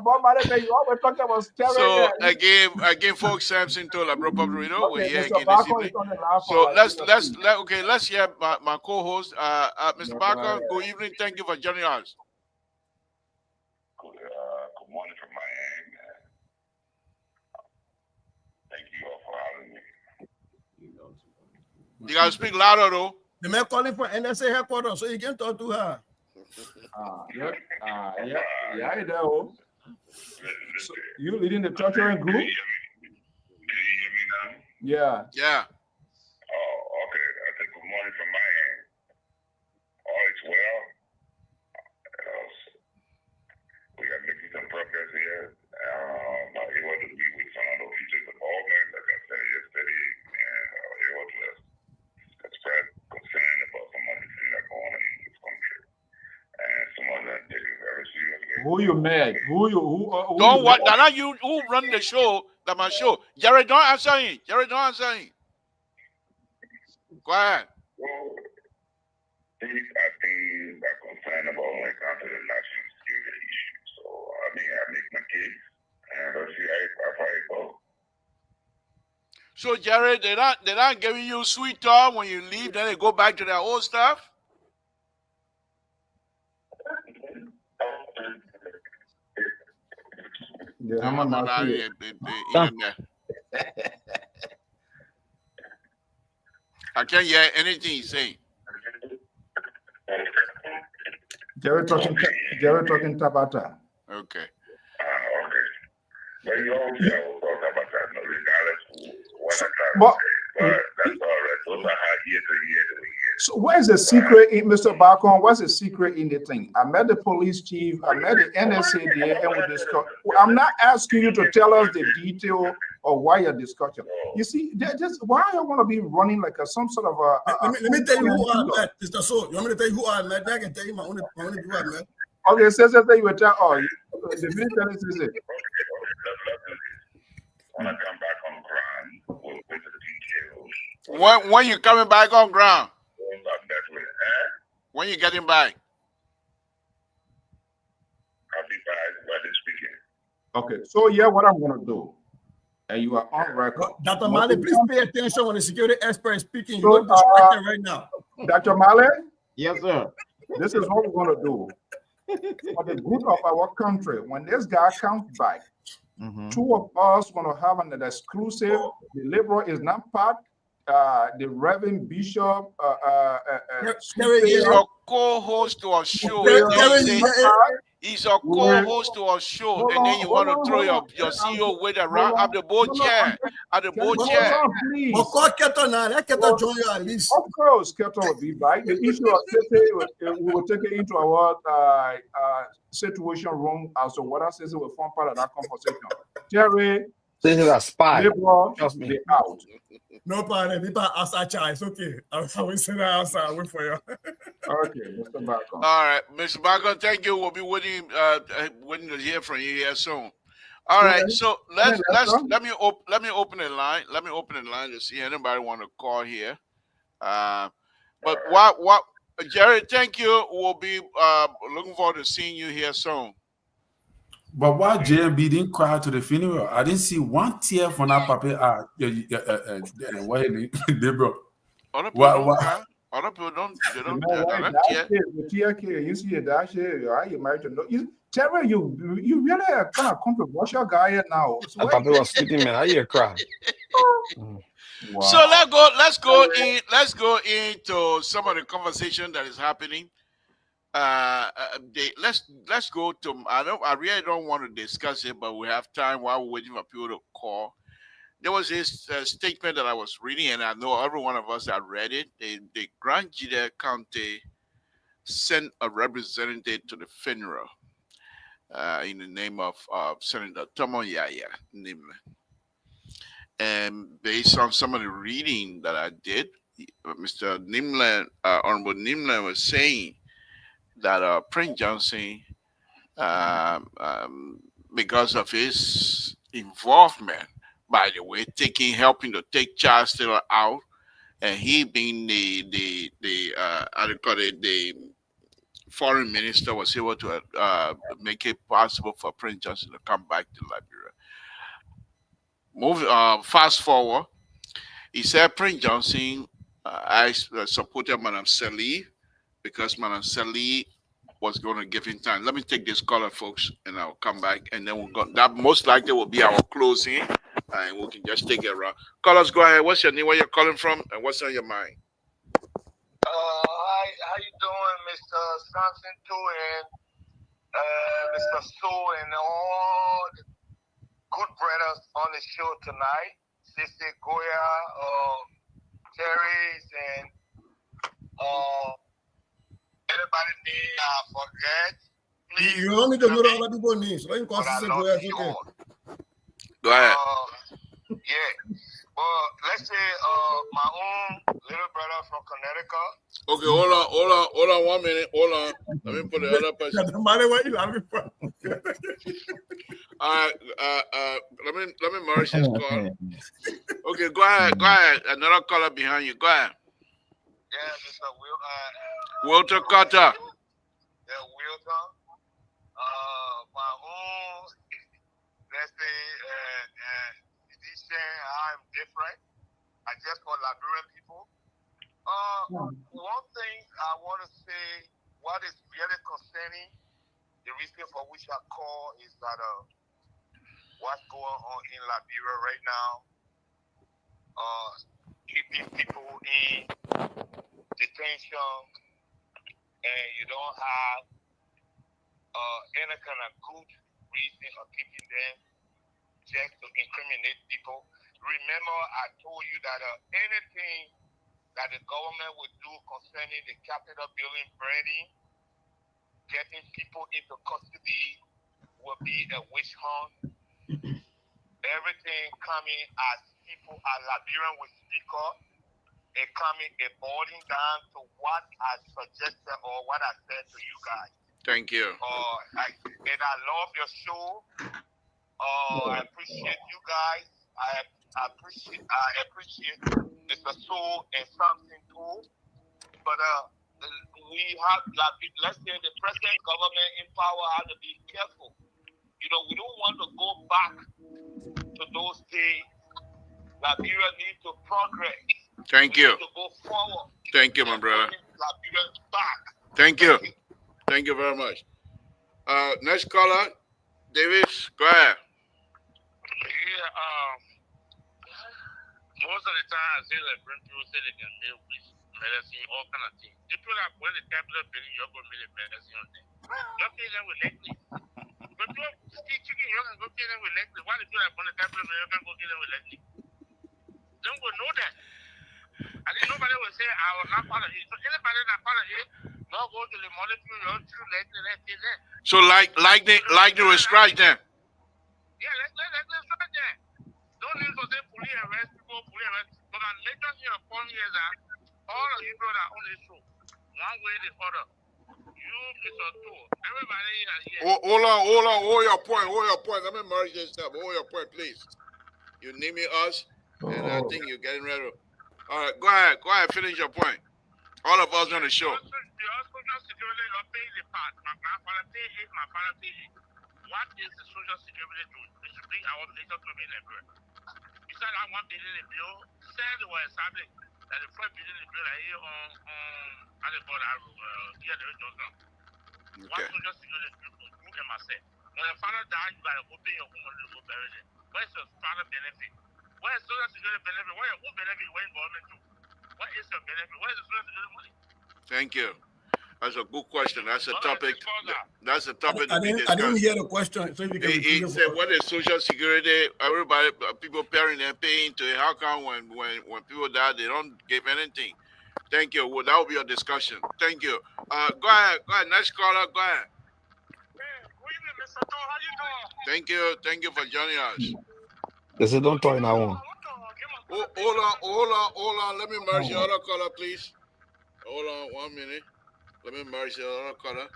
Bob Marley, you always talk about stereo.
So again, folks, Samson told Labrador Public Radio. We're here again this evening. So let's hear my co-host, Mr. Barker. Good evening. Thank you for joining us.
Good morning from Miami. Thank you all for having me.
You gotta speak louder though.
The man calling for NSA headquarters, so you can talk to her.
Yeah, you know. So you leading the torturing group?
Can you hear me now?
Yeah.
Yeah.
Oh, okay. I think good morning from Miami. All is well. We are making some progress here. I'm able to be with some of the features involvement, like I said yesterday, and able to express concern about some of the things that go on in this country. And some of them take it very seriously.
Who you met? Who
Don't what? Not you. Who run the show? That my show. Jared, don't answer him. Go ahead.
Well, these are things that concern about when it comes to the national security issue. So I make my case, and let's see how it goes.
So Jared, they're not giving you sweet talk when you leave. Then they go back to their old stuff.
It's
I'm on
I'm
that.
internet. I can't hear anything he's saying.
Jerry talking Tabata.
Okay.
Okay. But you always will talk about that, no, regardless what I try to
But
say. But that's all right. Those are how year to year to year.
so where's the secret in Mr. Balcon? What's the secret in the thing? I met the police chief, I met the NSA there, and we discussed. I'm not asking you to tell us the detail of why you're discussing. You see, they're just why I want to be running like some sort of a
Let me tell you who I met, Mr. So. You want me to tell you who I met? I can tell you my only people I met.
Okay, say you were telling. Oh, the military says it.
When I come back on ground with the details.
When you coming back on ground?
When
you getting back?
I'll be back by this weekend.
Okay, so yeah, what I'm gonna do, and you are on record.
Dr. Mali, please pay attention when the security expert is speaking. You
So,
look distracted right now.
Dr. Mali,
Yes, sir.
this is what we're gonna do. For the good of our country, when this guy comes back, two of us gonna have an exclusive. The liberal is not part. The Reverend Bishop.
He's a co-host to our show. He's a co-host to our show, and then you want to throw your CEO weight around at the board chair. At the board chair.
But call Keto now. Let Keto join you at least.
Of course, Keto will be back. The issue of safety, we will take it into our situation room as to what I say will form part of that conversation. Jerry,
this is a spy.
Liberal,
Trust me.
they out.
No problem. People outside child. It's okay. I will sit outside. Wait for you.
Okay, Mr. Bacon.
All right, Mr. Bacon, thank you. We'll be waiting to hear from you here soon. All right, so let me open the line. Let me open the line to see anybody want to call here. But what Jerry, thank you. We'll be looking forward to seeing you here soon.
But why JMB didn't cry to the funeral? I didn't see one tear from that puppy. Deborah.
Other people don't cry. Other people don't. They don't.
You see that shit. You married to no. Terry, you really a kind of controversial guy now.
So puppy was sleeping, man. I hear cry.
Wow.
So let's go into some of the conversation that is happening. Let's go to. I really don't want to discuss it, but we have time while we're waiting for people to call. There was this statement that I was reading, and I know every one of us that read it. The Grand Jide County sent a representative to the funeral in the name of Senator Tomo Yaya Nimle. And based on some of the reading that I did, Mr. Nimle, Honorable Nimle was saying that Prince Johnson, because of his involvement, by the way, helping to take Charles Taylor out, and he being the foreign minister, was able to make it possible for Prince Johnson to come back to Liberia. Fast forward, he said Prince Johnson supported Madame Sali because Madame Sali was going to give him time. Let me take this caller, folks, and I'll come back, and then we'll go. That most likely will be our closing, and we can just take it around. Callers, go ahead. What's your name? Where you're calling from, and what's on your mind?
Hi, how you doing, Mr. Samson too, and Mr. Sue, and all the good brothers on the show tonight. Sister Goya, Terry's, and everybody name I forget. Please,
you don't need to know all the people's names. Why you call Sister Goya? Okay.
Go ahead.
Yeah. Well, let's say my own little brother from Connecticut.
Okay, hold on 1 minute. Hold on. Let me put the other person.
No matter what you have for.
All right, let me merge this call. Okay, go ahead. Another caller behind you. Go ahead.
Yeah, Mr.
Walter Carter.
Yeah, Wilton. My own, let's say, I'm different. I just for Liberian people. One thing I want to say, what is really concerning, the reason for which I call is that what's going on in Liberia right now, keeping people in detention, and you don't have any kind of good reason of keeping them just to incriminate people. Remember, I told you that anything that the government would do concerning the Capitol building burning, getting people into custody, will be a witch hunt. Everything coming as people as Liberian will speak up, it coming, it boiling down to what I suggested or what I said to you guys.
Thank you.
And I love your show. I appreciate you guys. I appreciate Mr. Soul and Samson too. But we have, let's say, the present government in power has to be careful. You know, we don't want to go back to those days. Liberia needs to progress.
Thank you.
To go forward.
Thank you, my brother.
Liberia back.
Thank you. Thank you very much. Next caller, David, go ahead.
Yeah, most of the time I say like when people say they can make with medicine, all kind of things. People that when the capital building, you're going to make medicine on them. You're killing them with necklace. But you still chicken, you can go kill them with necklace. Why the people that when the capital building, you can go kill them with necklace? They don't know that. I think nobody will say I was not part of it. So anybody that part of it, don't go to the molecule, you're true necklace, that's it.
So like they were scratch them.
Yeah, let's start there. Don't need to say police arrest people, But my major thing upon here is that all of you brothers on this show, one way or the other, you, Mr. Two, everybody here.
Hold your point. Let me merge this stuff. Hold your point, please. You name it us, and I think you're getting ready. All right, go ahead, finish your point. All of us on the show.
The social security, you're paying the part. My grandfather pay it, my father pay it. What is the social security doing? It should bring our nation to be Liberia. Besides that 1 billion in bill, said they were established that the 4 billion in bill are here on how they call that here the Johnson. What social security do you and myself? When your father died, you gotta open your home and go bury it. Where's your father benefit? Where's social security benefit? Where your own benefit? Where government do? What is your benefit? Where's the social security money?
Thank you. That's a good question. That's a topic. That's a topic to be discussed.
I didn't hear the question. So
he said, "What is Social Security? Everybody, people paying to it. How come when people die, they don't give anything?" Thank you. Well, that will be a discussion. Thank you. Go ahead. Next caller. Go ahead.
Hey, good evening, Mr. Tom. How you
doing? Thank you for joining us.
They said, "Don't talk now."
Hold on. Let me merge your other caller, please. Hold on 1 minute. Let me merge the other color.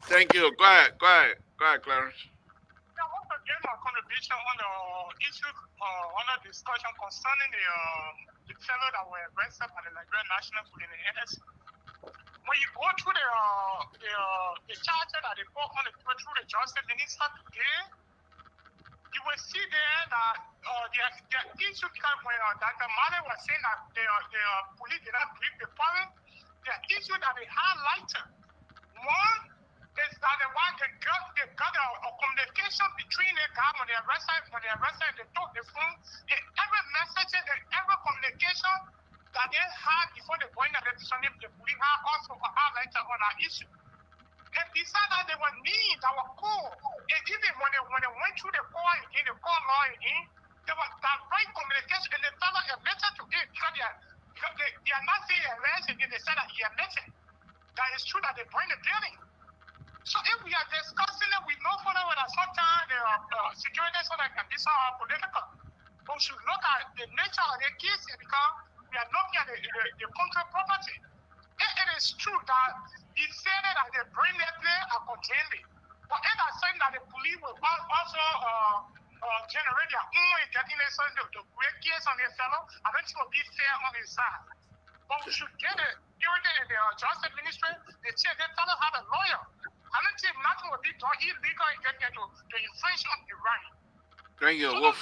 Thank you. Go ahead, Clarence.
I want to get my contribution on the issue, on the discussion concerning the fellow that were arrested by the Nigerian National Police in the NSC. When you go through the charges that they put on through the Justice Minister today, you will see there that the issue came when Dr. Mane was saying that the police did not brief the parent. The issue that they highlighted, one is that they got a communication between the guy when they arrested, they took the phone, and every message and every communication that they had before they went to the police had also highlighted on that issue. And besides that, they were mean, that were cool. And even when they went through the court again, the court law again, there was direct communication, and they felt like a letter to it because they are not saying arrest, and they said that he admitted that it's true that they bring the building. So if we are discussing it, we know for that when sometimes the security so that can be so political. But we should look at the nature of the case because we are looking at the country property. It is true that he said that they bring the play and contain it. But if I saying that the police will also generate their own detonation to create case on their fellow, I think it will be fair on his side. But we should get it. During the justice ministry, they say they fellow have a lawyer. I don't think nothing will be done illegal and get to infringe on the right.
Thank you. So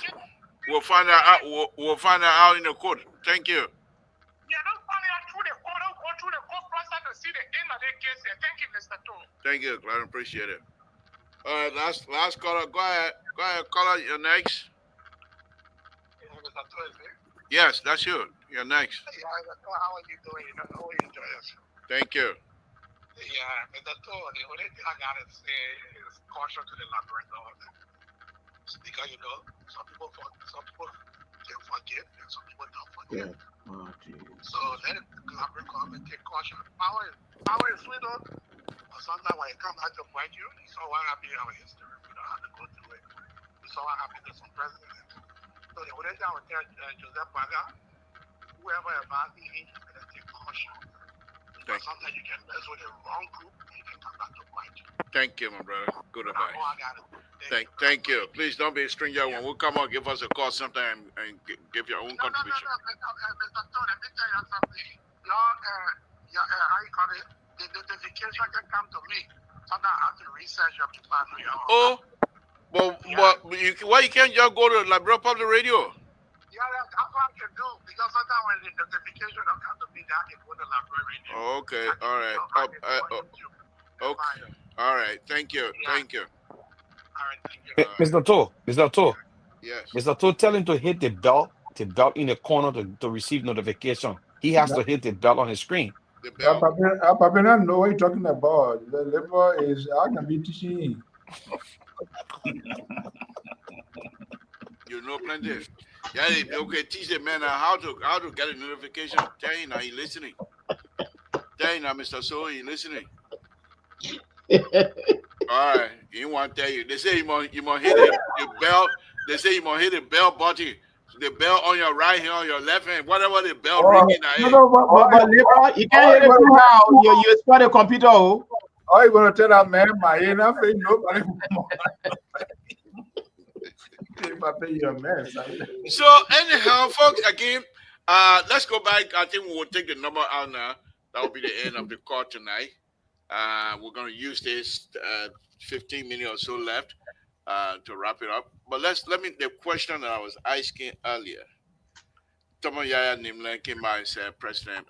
we'll find out. We'll find out in the court. Thank you.
Yeah, don't find out through the court. Don't go through the court process to see the end of the case. Thank you, Mr. Tone.
Thank you, Clarence. Appreciate it. All right, last caller. Go ahead. Go ahead, caller. You're next.
Yeah, Mr. Thursday.
Yes, that's you. You're next.
Yeah, how are you doing? How are you enjoying yourself?
Thank you.
Yeah, Mr. Tony, the only thing I gotta say is caution to the laboratory. Because some people can forget and some people don't forget.
Yeah. Oh, geez.
So let it come and take caution. Power is sweet though, but sometimes when it comes out to bite you, you saw what happened in our history. We don't have to go through it. You saw what happened to some presidents. So the only thing I would tell Joseph Baga, whoever about me, you better take caution. Because sometimes you can mess with the wrong group and you can come back to bite you.
Thank you, my brother. Good advice.
That's all I got.
Thank you. Please don't be a stranger. When we come on, give us a call sometime and give your own contribution.
No, Mr. Stone, let me tell you something. Your how you call it? The notification can come to me. Sometimes I have to research your people.
But why you can't just go to Liberal Public Radio?
Yeah, that's what I can do. Because sometimes when the notification don't come to me, I can go to Liberal Radio.
Oh, okay, all right. Okay, all right. Thank you. Thank you.
All right, thank you.
Mr. To.
Yes.
Mr. To, tell him to hit the bell in the corner to receive notification. He has to hit the bell on his screen.
The bell.
I probably don't know what you're talking about. The level is I can be teaching.
You know plenty. Yeah, okay. Teach the man how to get a notification. Tell him now he listening. Tell him now, Mr. So he listening. All right, he want to tell you. They say you must hit the bell. They say you must hit the bell button. The bell on your right hand, on your left hand, whatever the bell ringing.
But you can't hit it too loud. You spoil the computer. Oh,
you gonna tell that man my nothing? Nobody.
So anyhow, folks, again, let's go back. I think we will take the number out now. That will be the end of the call tonight. We're going to use this 15 minutes or so left to wrap it up. But the question that I was asking earlier. Tomo Yaya Nimlen came out and said, President,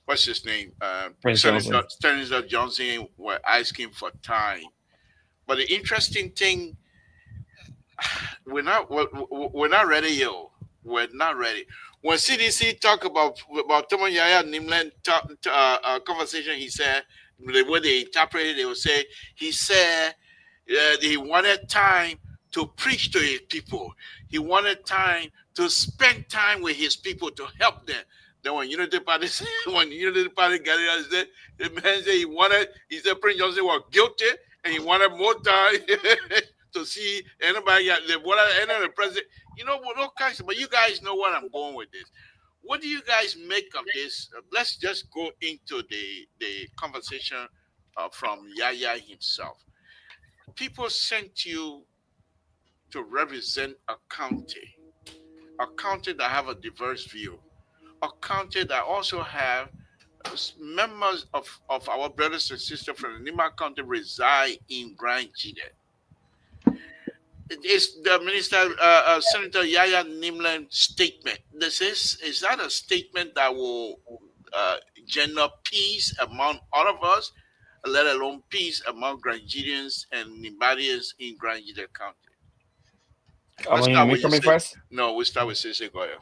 what's his name? Senator Johnson were asking for time. But the interesting thing, we're not ready, yo. We're not ready. When CDC talk about Tomo Yaya Nimlen conversation, he said the way they interpreted, they would say he said he wanted time to preach to his people. He wanted time to spend time with his people to help them. Then when Unity Party got it, the man said he said Prince Johnson was guilty and he wanted more time to see anybody the president. You know, all kinds of, but you guys know what I'm going with this. What do you guys make of this? Let's just go into the conversation from Yaya himself. People sent you to represent a county that have a diverse view, a county that also have members of our brothers and sisters from the Nima County reside in Grand Jide. Is the minister, Senator Yaya Nimlen statement? Is that a statement that will generate peace among all of us, let alone peace among Grangidians and Nimbadians in Grand Jide County?
First?
No, we start with Sese Goya.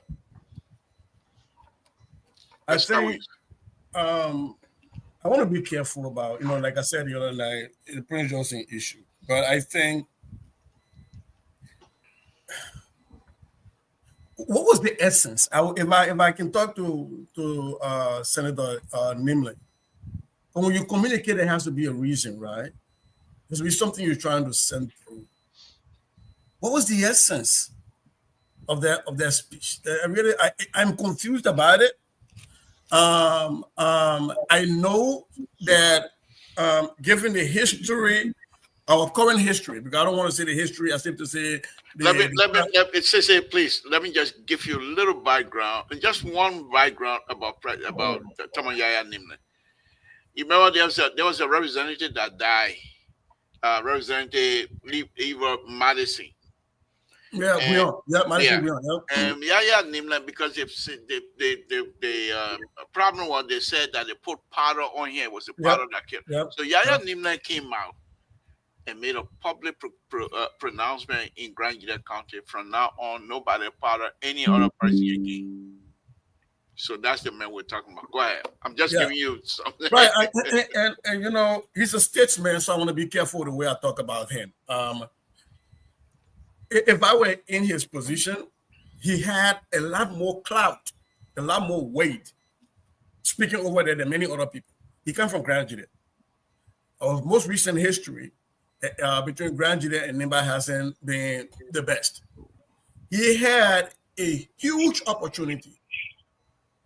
I think I want to be careful about, like I said the other night, the Prince Johnson issue. But I think, what was the essence? If I can talk to Senator Nimlen, when you communicate, there has to be a reason, right? There's be something you're trying to send through. What was the essence of their speech? I'm confused about it. I know that given the history, our current history, because I don't want to say the history, I seem to say.
Please, let me just give you a little background, just one background about Tomo Yaya Nimlen. You remember there was a representative that died, Representative Eva Madison.
Yeah,
And
Guion. Yeah, Madison
yeah,
Guion. Yeah.
Yaya Nimla, because the problem was they said that they put powder on here, it was the
Yep.
powder that killed.
Yep.
So Yaya
Yep.
Nimla came out and made a public pronouncement in Grand Gila County. From now on, nobody powder any other person again. So that's the man we're talking about. Go ahead. I'm just
Yeah.
giving you something.
Right. And you know, he's a statesman, so I want to be careful the way I talk about him. If I were in his position, he had a lot more clout, a lot more weight, speaking over there than many other people. He come from Grand Gila. Our most recent history between Grand Gila and Nimba hasn't been the best. He had a huge opportunity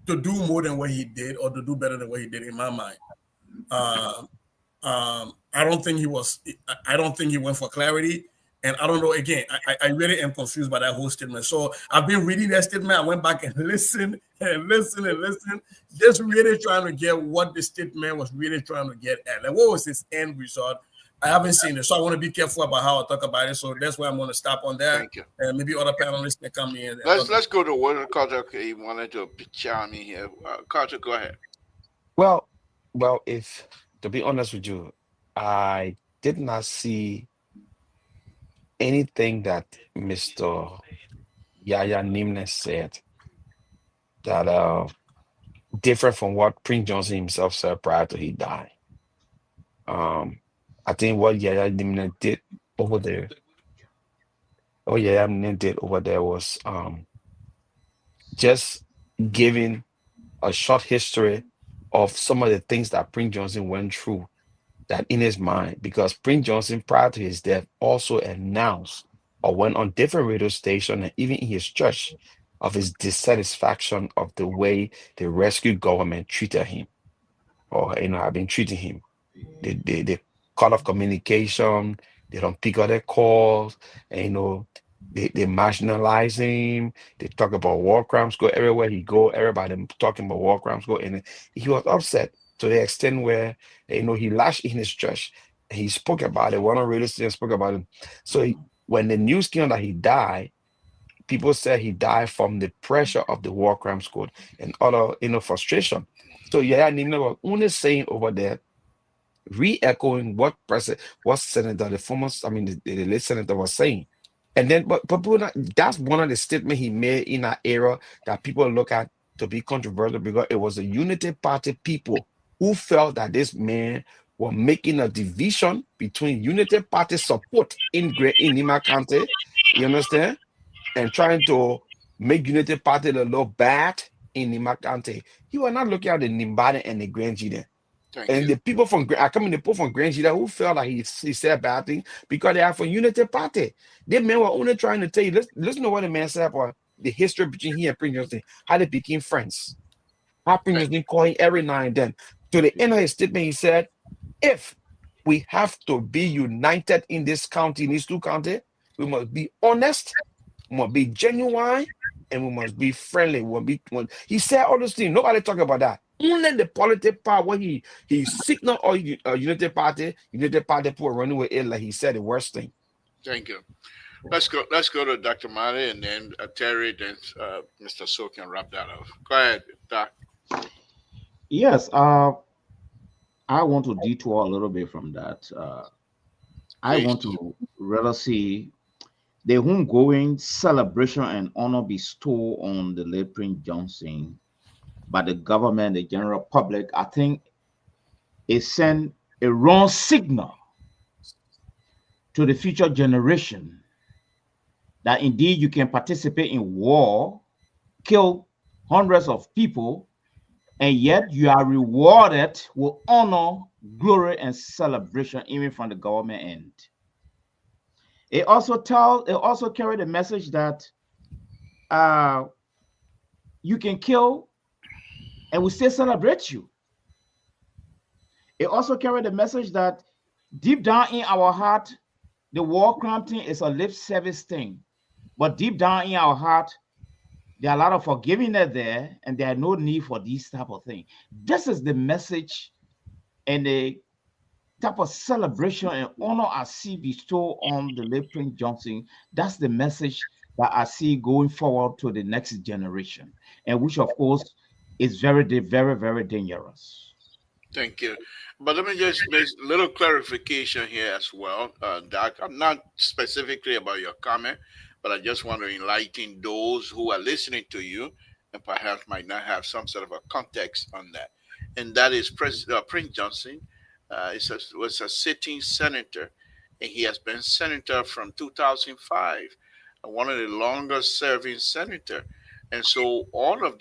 to do more than what he did, or to do better than what he did, in my mind. I don't think he was. I don't think he went for clarity. And I don't know. Again, I really am confused by that whole statement. So I've been reading that statement. I went back and listened and listened and listened, just really trying to get what the statement was really trying to get at. Like, what was his end result? I haven't seen it, so I want to be careful about how I talk about it. So that's why I'm going to stop on that.
Thank you.
And maybe other panelists can come in.
Let's go to what Carter. He wanted to chime in here. Carter, go ahead.
Well, if to be honest with you, I did not see anything that Mr. Yaya Nimnes said that different from what Prince Johnson himself said prior to he died. I think what Yaya Nimnes did over there, was just giving a short history of some of the things that Prince Johnson went through, that in his mind, because Prince Johnson, prior to his death, also announced or went on different radio stations and even in his church of his dissatisfaction of the way the rescue government treated him, or have been treating him. They cut off communication, they don't pick up their calls, and they marginalize him. They talk about war crimes. Go everywhere he go, everybody talking about war crimes. Go, and he was upset to the extent where he lashed in his church. He spoke about it. One of the radio stations spoke about it. So when the news came that he died, people said he died from the pressure of the war crimes code and other frustration. So Nimna was only saying over there, re-echoing what Senator, the late senator was saying. And then, but that's one of the statements he made in that era that people look at to be controversial, because it was the Unity Party people who felt that this man was making a division between Unity Party support in Nima County, you understand, and trying to make Unity Party look bad in Nima County. He was not looking at the Nimbada and the Grand Gila. And the people from Grand Gila who felt like he said bad things because they are from Unity Party. They men were only trying to tell you, listen to what the man said about the history between he and Prince Johnson, how they became friends. How Prince Johnson called him every now and then. To the end of his statement, he said, if we have to be united in this county, in these two counties, we must be honest, we must be genuine, and we must be friendly. He said all those things. Nobody talk about that. Only the political part when he signaled all Unity Party people running with it, like he said the worst thing.
Thank you. Let's go to Dr. Mari, and then Terry, then Mr. So can wrap that up. Go ahead, Doc.
Yes, I want to detour a little bit from that. I want to rather see the homegoing celebration and honor bestowed on the late Prince Johnson by the government, the general public. I think it sent a wrong signal to the future generation that indeed you can participate in war, kill hundreds of people, and yet you are rewarded with honor, glory, and celebration, even from the government end. It also carried a message that you can kill and we still celebrate you. It also carried a message that deep down in our heart, the war crime thing is a lip service thing. But deep down in our heart, there are a lot of forgiveness there, and there are no need for these type of things. This is the message and the type of celebration and honor I see bestowed on the late Prince Johnson. That's the message that I see going forward to the next generation, and which, of course, is very, very, very dangerous.
Thank you. But let me just make a little clarification here as well, Doc. I'm not specifically about your comment, but I just want to enlighten those who are listening to you and perhaps might not have some sort of a context on that. And that is Prince Johnson was a sitting senator, and he has been senator from 2005, one of the longest serving senator. And so all of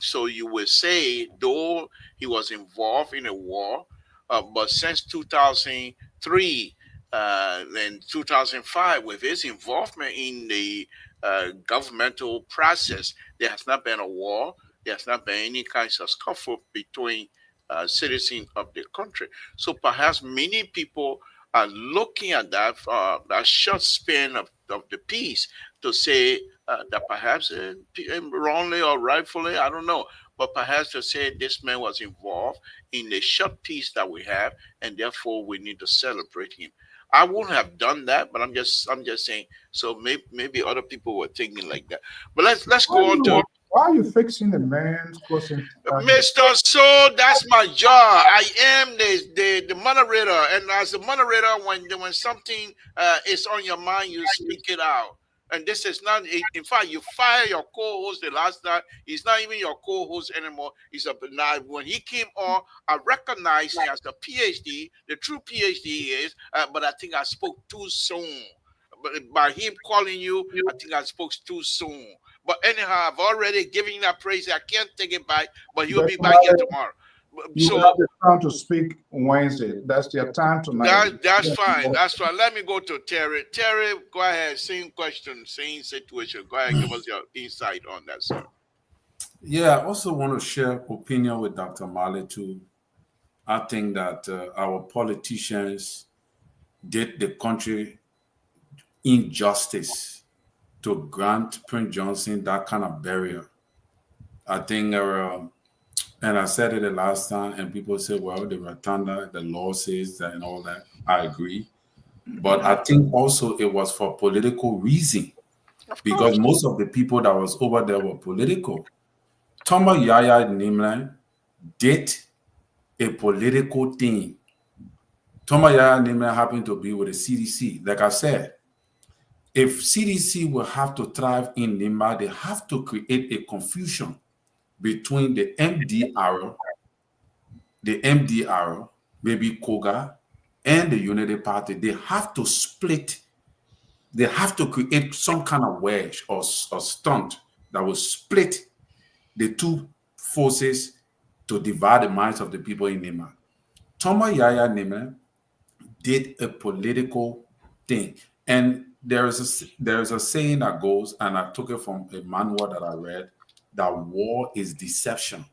so you would say, though he was involved in a war, but since 2003 and 2005, with his involvement in the governmental process, there has not been a war. There has not been any kinds of scuffle between citizens of the country. So perhaps many people are looking at that short span of the peace to say that perhaps wrongly or rightfully, I don't know, but perhaps to say this man was involved in the short peace that we have, and therefore we need to celebrate him. I wouldn't have done that, but I'm just saying. So maybe other people were thinking like that. But let's go on to.
Why are you fixing the man's question?
Mr. So that's my job. I am the moderator, and as a moderator, when something is on your mind, you speak it out. And this is not. In fact, you fire your co-host the last time. He's not even your co-host anymore. Now when he came on, I recognized him as the PhD, the true PhD he is. But I think I spoke too soon. But by him calling you, I think I spoke too soon. But anyhow, I've already given you that praise. I can't take it back, but he'll be back here tomorrow.
You have the time to speak Wednesday. That's your time tonight.
That's fine. That's fine. Let me go to Terry. Terry, go ahead. Same question, same situation. Go ahead. Give us your insight on that, sir.
Yeah, I also want to share opinion with Dr. Mali too. I think that our politicians did the country injustice to grant Prince Johnson that kind of barrier. I think, and I said it the last time, and people say, well, the Rotunda, the law says that and all that. I agree. But I think also it was for political reason, because most of the people that was over there were political. Thomas Yaya Nimlan did a political thing. Thomas Yaya Nimlan happened to be with the CDC. Like I said, if CDC will have to thrive in Nimba, they have to create a confusion between the MDR, maybe Koga, and the Unity Party. They have to split. They have to create some kind of wedge or stunt that will split the two forces to divide the minds of the people in Nimba. Thomas Yaya Nimba did a political thing. And there is a saying that goes, and I took it from a manual that I read, that war is deception.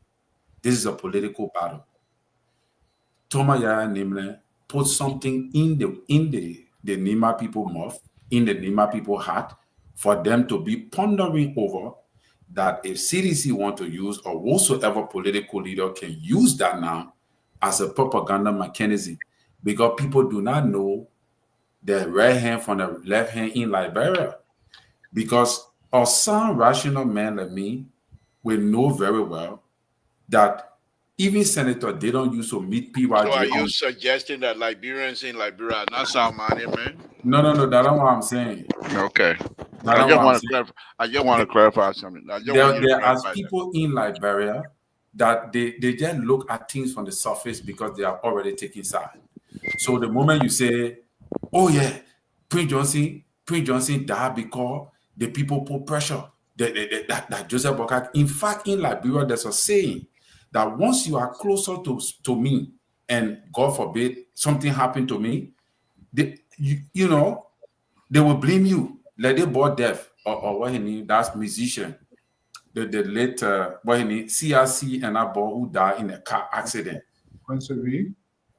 This is a political battle. Thomas Yaya Nimble put something in the Nima people mouth, in the Nima people heart, for them to be pondering over that if CDC want to use, or whatsoever political leader can use that now as a propaganda mechanism, because people do not know the right hand from the left hand in Liberia. Because a sound rational man like me will know very well that even senator, they don't use to meet PYG.
So are you suggesting that Liberians in Liberia are not sound minded, man?
No, that's not what I'm saying.
Okay. I just want to clarify something.
There are people in Liberia that they just look at things from the surface because they are already taking side. So the moment you say, oh yeah, Prince Johnson died because the people put pressure, that Joseph Boakai. In fact, in Liberia, there's a saying that once you are closer to me, and God forbid something happened to me, they will blame you. Like they bought deaf or what he need, that's musician. The late what he need, CRC and that boy who died in a car accident.
Quincy B.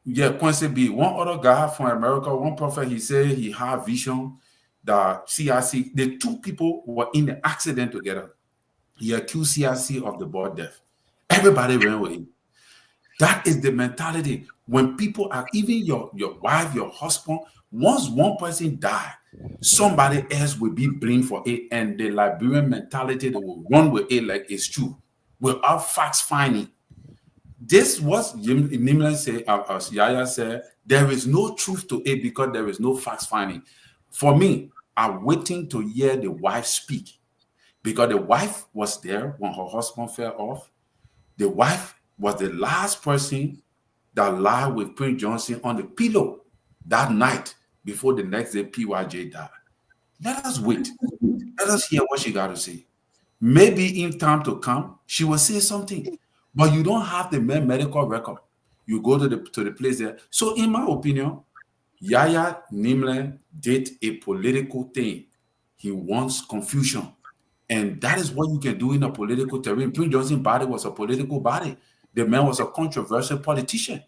Yeah, Quincy B. One other guy from America, one prophet, he said he had vision that CRC, the two people were in the accident together. He accused CRC of the boy deaf. Everybody ran with him. That is the mentality. When people are, even your wife, your husband, once one person die, somebody else will be blamed for it. And the Liberian mentality, they will run with it like it's true, without facts finding. This was Nimlan said, as Yaya said, there is no truth to it because there is no facts finding. For me, I'm waiting to hear the wife speak because the wife was there when her husband fell off. The wife was the last person that lied with Prince Johnson on the pillow that night before the next day PYJ died. Let us wait. Let us hear what she got to say. Maybe in time to come, she will say something. But you don't have the medical record. You go to the place there. So in my opinion, Yaya Nimle did a political thing. He wants confusion. And that is what you can do in a political terrain. Prince Johnson's body was a political body. The man was a controversial politician.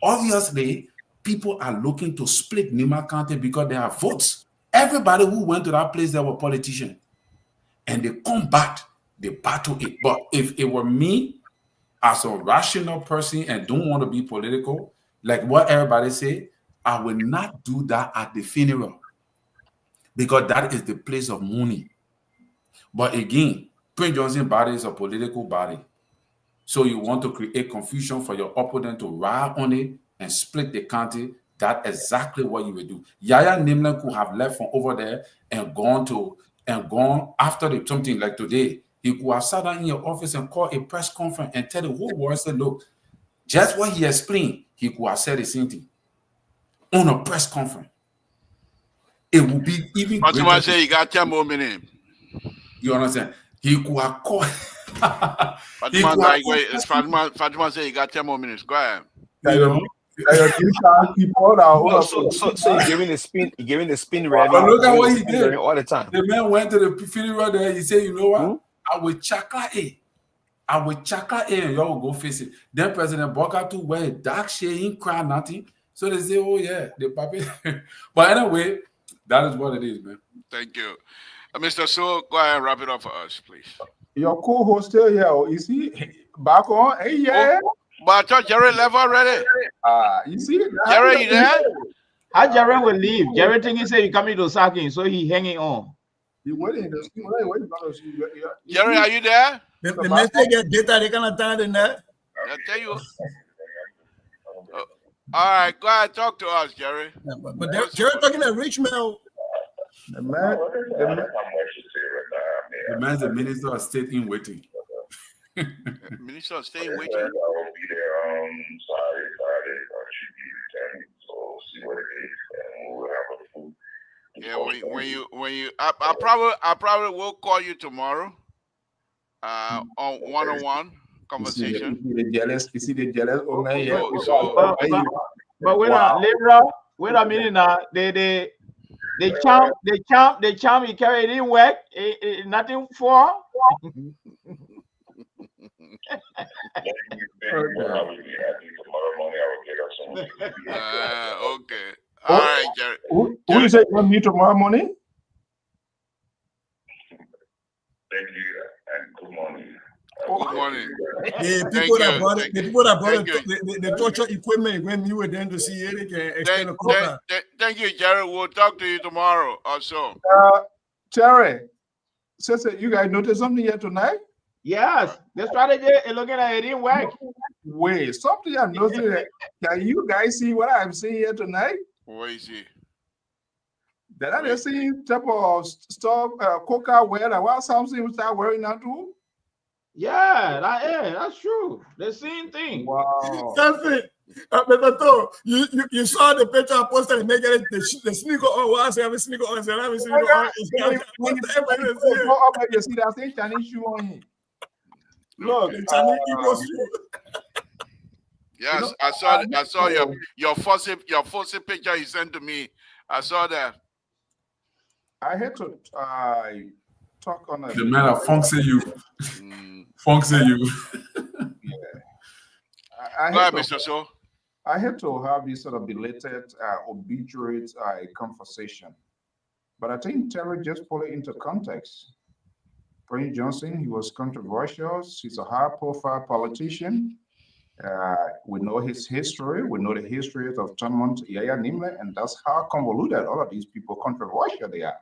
Obviously, people are looking to split Nima County because they have votes. Everybody who went to that place, they were politicians. And they combat, they battle it. But if it were me as a rational person and don't want to be political, like what everybody say, I will not do that at the funeral because that is the place of mourning. But again, Prince Johnson's body is a political body. So you want to create confusion for your opponent to ride on it and split the county. That's exactly what you will do. Yaya Nimlan could have left from over there and gone after something like today. He could have sat down in your office and called a press conference and tell the whole world, say, look, just what he explained, he could have said the same thing on a press conference. It would be even greater.
Fatima say you got 10 more minutes.
You understand? He could have called.
Fatima say you got 10 more minutes. Go ahead.
So you're giving the spin ready.
But look at what he did
all the time.
The man went to the funeral there. He said, you know what? I will chakra A. I will chakra A and y'all will go face it. Then President Boka too wear a dark shade, he cry nothing. So they say, oh yeah, the puppy. But anyway, that is what it is, man.
Thank you. Mr. So, go ahead and wrap it up for us, please.
Your co-host still here, is he back on? Hey, yeah.
Oh, but I thought Jerry left already.
You see?
Jerry, you there?
How Jerry will leave? Jerry think he said you coming to sack him, so he hanging on.
You waiting?
Jerry, are you there?
The message get data, they cannot turn in there.
I tell you. All right, go ahead, talk to us, Jerry.
Yeah, but Jerry talking to Richmond.
The man,
the man's the minister of state in waiting.
Minister of State waiting.
I will be there Friday, or should be returning. So see what it is, and we'll have a food.
Yeah, when you, I probably will call you tomorrow. On one-on-one conversation.
You see the jealous old man. Yeah.
But wait a minute now. The charm he carried in work. Nothing for.
Okay. All right, Jerry.
Who you say you want me tomorrow morning?
Thank you and good morning.
Good morning.
The people that brought the torture equipment when you were there to see it, they can extend the contract.
Thank you, Jerry. We'll talk to you tomorrow also.
Jerry, sister, you guys notice something here tonight?
Yes, the strategy is looking at it didn't work.
Wait, something I'm noticing. Can you guys see what I'm seeing here tonight?
What is it?
That I see type of stuff, coca wear that what Samson will start wearing now too.
Yeah, that's true. The same thing.
Wow.
That's it. You saw the picture I posted and make it the sneaker on. Well, I have a sneaker on. I have a sneaker on.
You see that same Chinese shoe on him.
Look,
yes, I saw your fuzzy picture you sent to me. I saw that.
I had to talk on
the man of function you. Function you.
Yeah.
Go ahead, Mr. So.
I had to have this sort of belated obituate conversation. But I think Terry just put it into context. Prince Johnson, he was controversial. He's a high-profile politician. We know his history. We know the history of Thurmond Yaya Nimle, and that's how convoluted all of these people, controversial they are.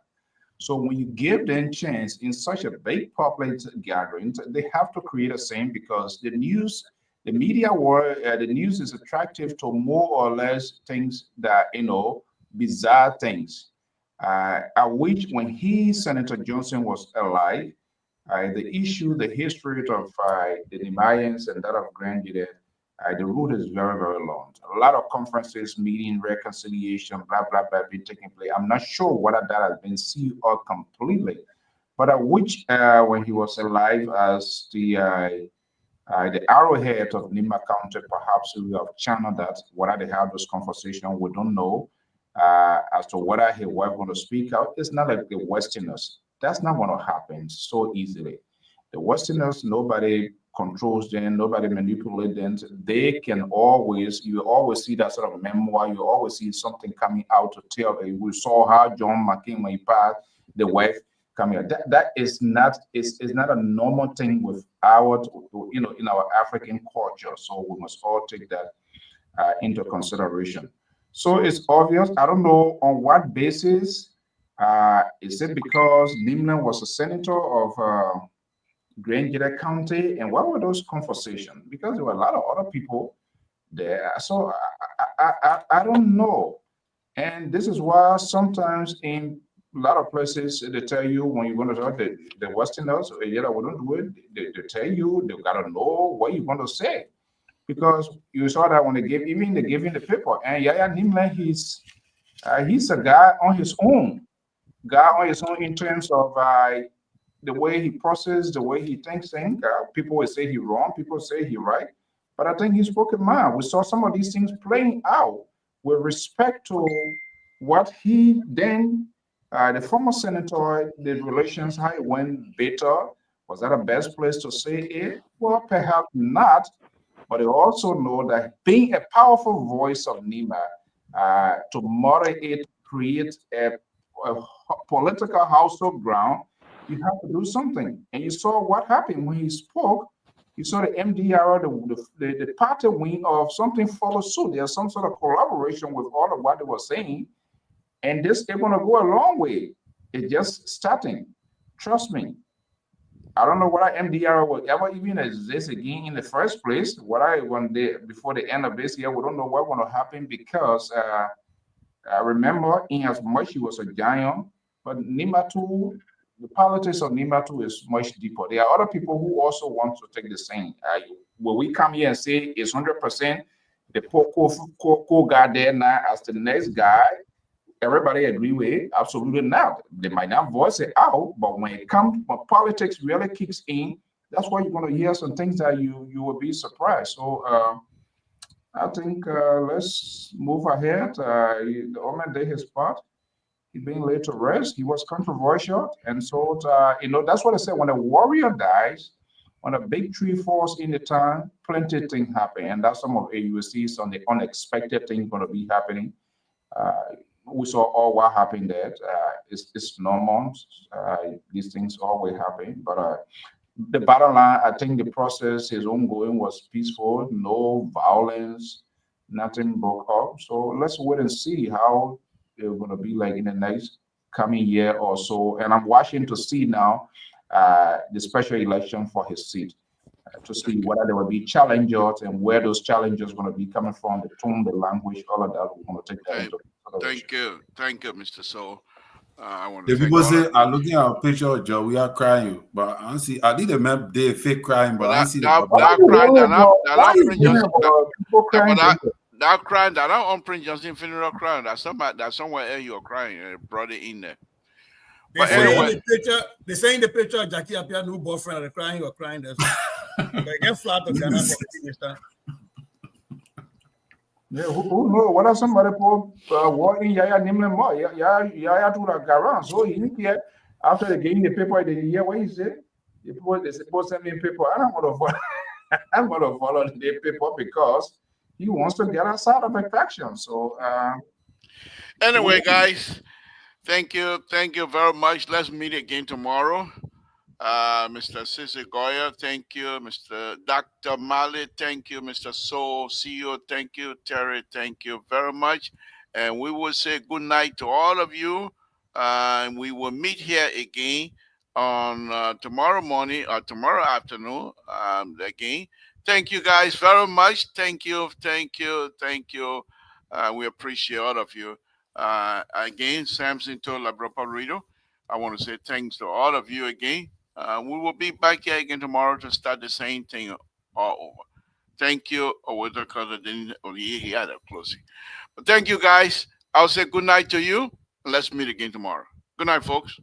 So when you give them chance in such a big public gathering, they have to create a scene because the news, the media world, the news is attractive to more or less things that bizarre things. At which when Senator Johnson was alive, the issue, the history of the Nimayans and that of Grand Jide, the road is very, very long. A lot of conferences, meeting, reconciliation, blah, blah, blah, be taking place. I'm not sure whether that has been sealed out completely, but at which, when he was alive, as the arrowhead of Nima County, perhaps we have channeled that, whether they have this conversation, we don't know. As to whether he was going to speak out, it's not like the Westerners. That's not going to happen so easily. The Westerners, nobody controls them, nobody manipulates them. They can always, you always see that sort of memoir, you always see something coming out to tell. We saw how John McCain, when he passed, the wife coming out. That is not, is not a normal thing with our, in our African culture. So we must all take that into consideration. So it's obvious. I don't know on what basis. Is it because Nimlan was a senator of Grand Jide County? And what were those conversations? Because there were a lot of other people there. So I don't know. And this is why sometimes in a lot of places they tell you when you're going to talk the Westerners, yeah, we don't do it. They tell you they got to know what you're going to say. Because you saw that when they gave the paper, and Yaya Nimle, he's a guy on his own in terms of the way he processes, the way he thinks things. People will say he wrong, people say he right, but I think he spoke a mind. We saw some of these things playing out with respect to what he then, the former senator, the relations, how it went better. Was that the best place to say it? Well, perhaps not. But they also know that being a powerful voice of Nima to moderate, create a political household ground, you have to do something. And you saw what happened when he spoke. You saw the MDR, the party wing of something follow suit. There's some sort of collaboration with all of what they were saying. And this is going to go a long way. It's just starting. Trust me. I don't know whether MDR will ever even exist again in the first place. Before the end of this year, we don't know what's going to happen because I remember in as much he was a giant, but Nimatu, the politics of Nimatu is much deeper. There are other people who also want to take the same. When we come here and say it's 100%, the poor guy there now as the next guy, everybody agree with it? Absolutely not. They might not voice it out, but when politics really kicks in, that's why you're going to hear some things that you will be surprised. So I think let's move ahead. The Omen did his part. He being laid to rest. He was controversial, and so that's what I said. When a warrior dies, when a big tree falls in the town, plenty of things happen, and that's some of it. You will see some of the unexpected things going to be happening. We saw all what happened there. It's normal. These things always happen. But the bottom line, I think the process, his ongoing, was peaceful. No violence. Nothing broke up. So let's wait and see how they're going to be like in the next coming year or so. And I'm watching to see now the special election for his seat. To see whether there will be challengers and where those challengers are going to be coming from, the tone, the language, all of that. We're going to take that into consideration.
Thank you, Mr. Soul. I want
The
to
people say, I'm looking at a picture of Joe, we are crying, but I see, I did a map, they fake crying, but I see
that crying, that not on Prince Johnson funeral crying, that somewhere else you're crying and brought it in there.
They say in the picture Jackie appeared new boyfriend and crying or crying. They get flat on Ghana for the
Yeah, who know? What are somebody put what in Yaya Nimle more? Yaya to the garage. So he here after they gave the paper, they hear what he said. They supposed to send me paper. I don't want to follow. I'm going to follow the paper because he wants to get us out of infection. So
anyway, guys, thank you very much. Let's meet again tomorrow. Mr. Sissy Goya, thank you. Mr. Dr. Mali, thank you. Mr. Soul, CEO, thank you. Terry, thank you very much. And we will say good night to all of you. And we will meet here again on tomorrow morning or tomorrow afternoon again. Thank you guys very much. Thank you. We appreciate all of you. Again, Samson told Labropa Rido. I want to say thanks to all of you again. We will be back here again tomorrow to start the same thing all over. Thank you. But thank you, guys. I'll say good night to you. And let's meet again tomorrow. Good night, folks.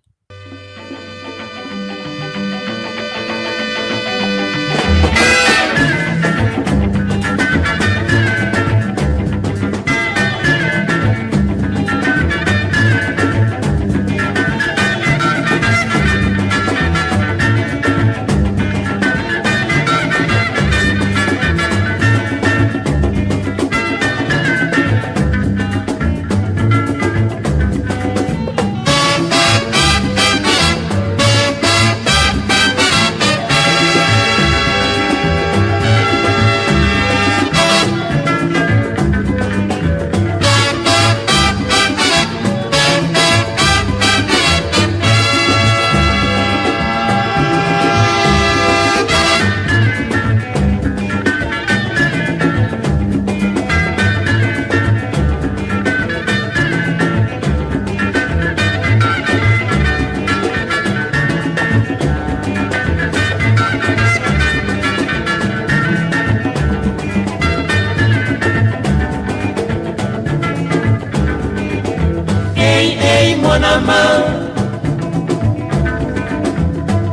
mon amant.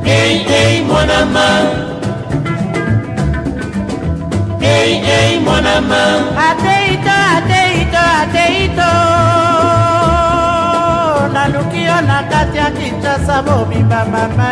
Hey, hey, mon amant. Hey, hey, mon amant. Ateito, ateito, ateito. Nalukio na kati ya Kinshasa mobimba mama.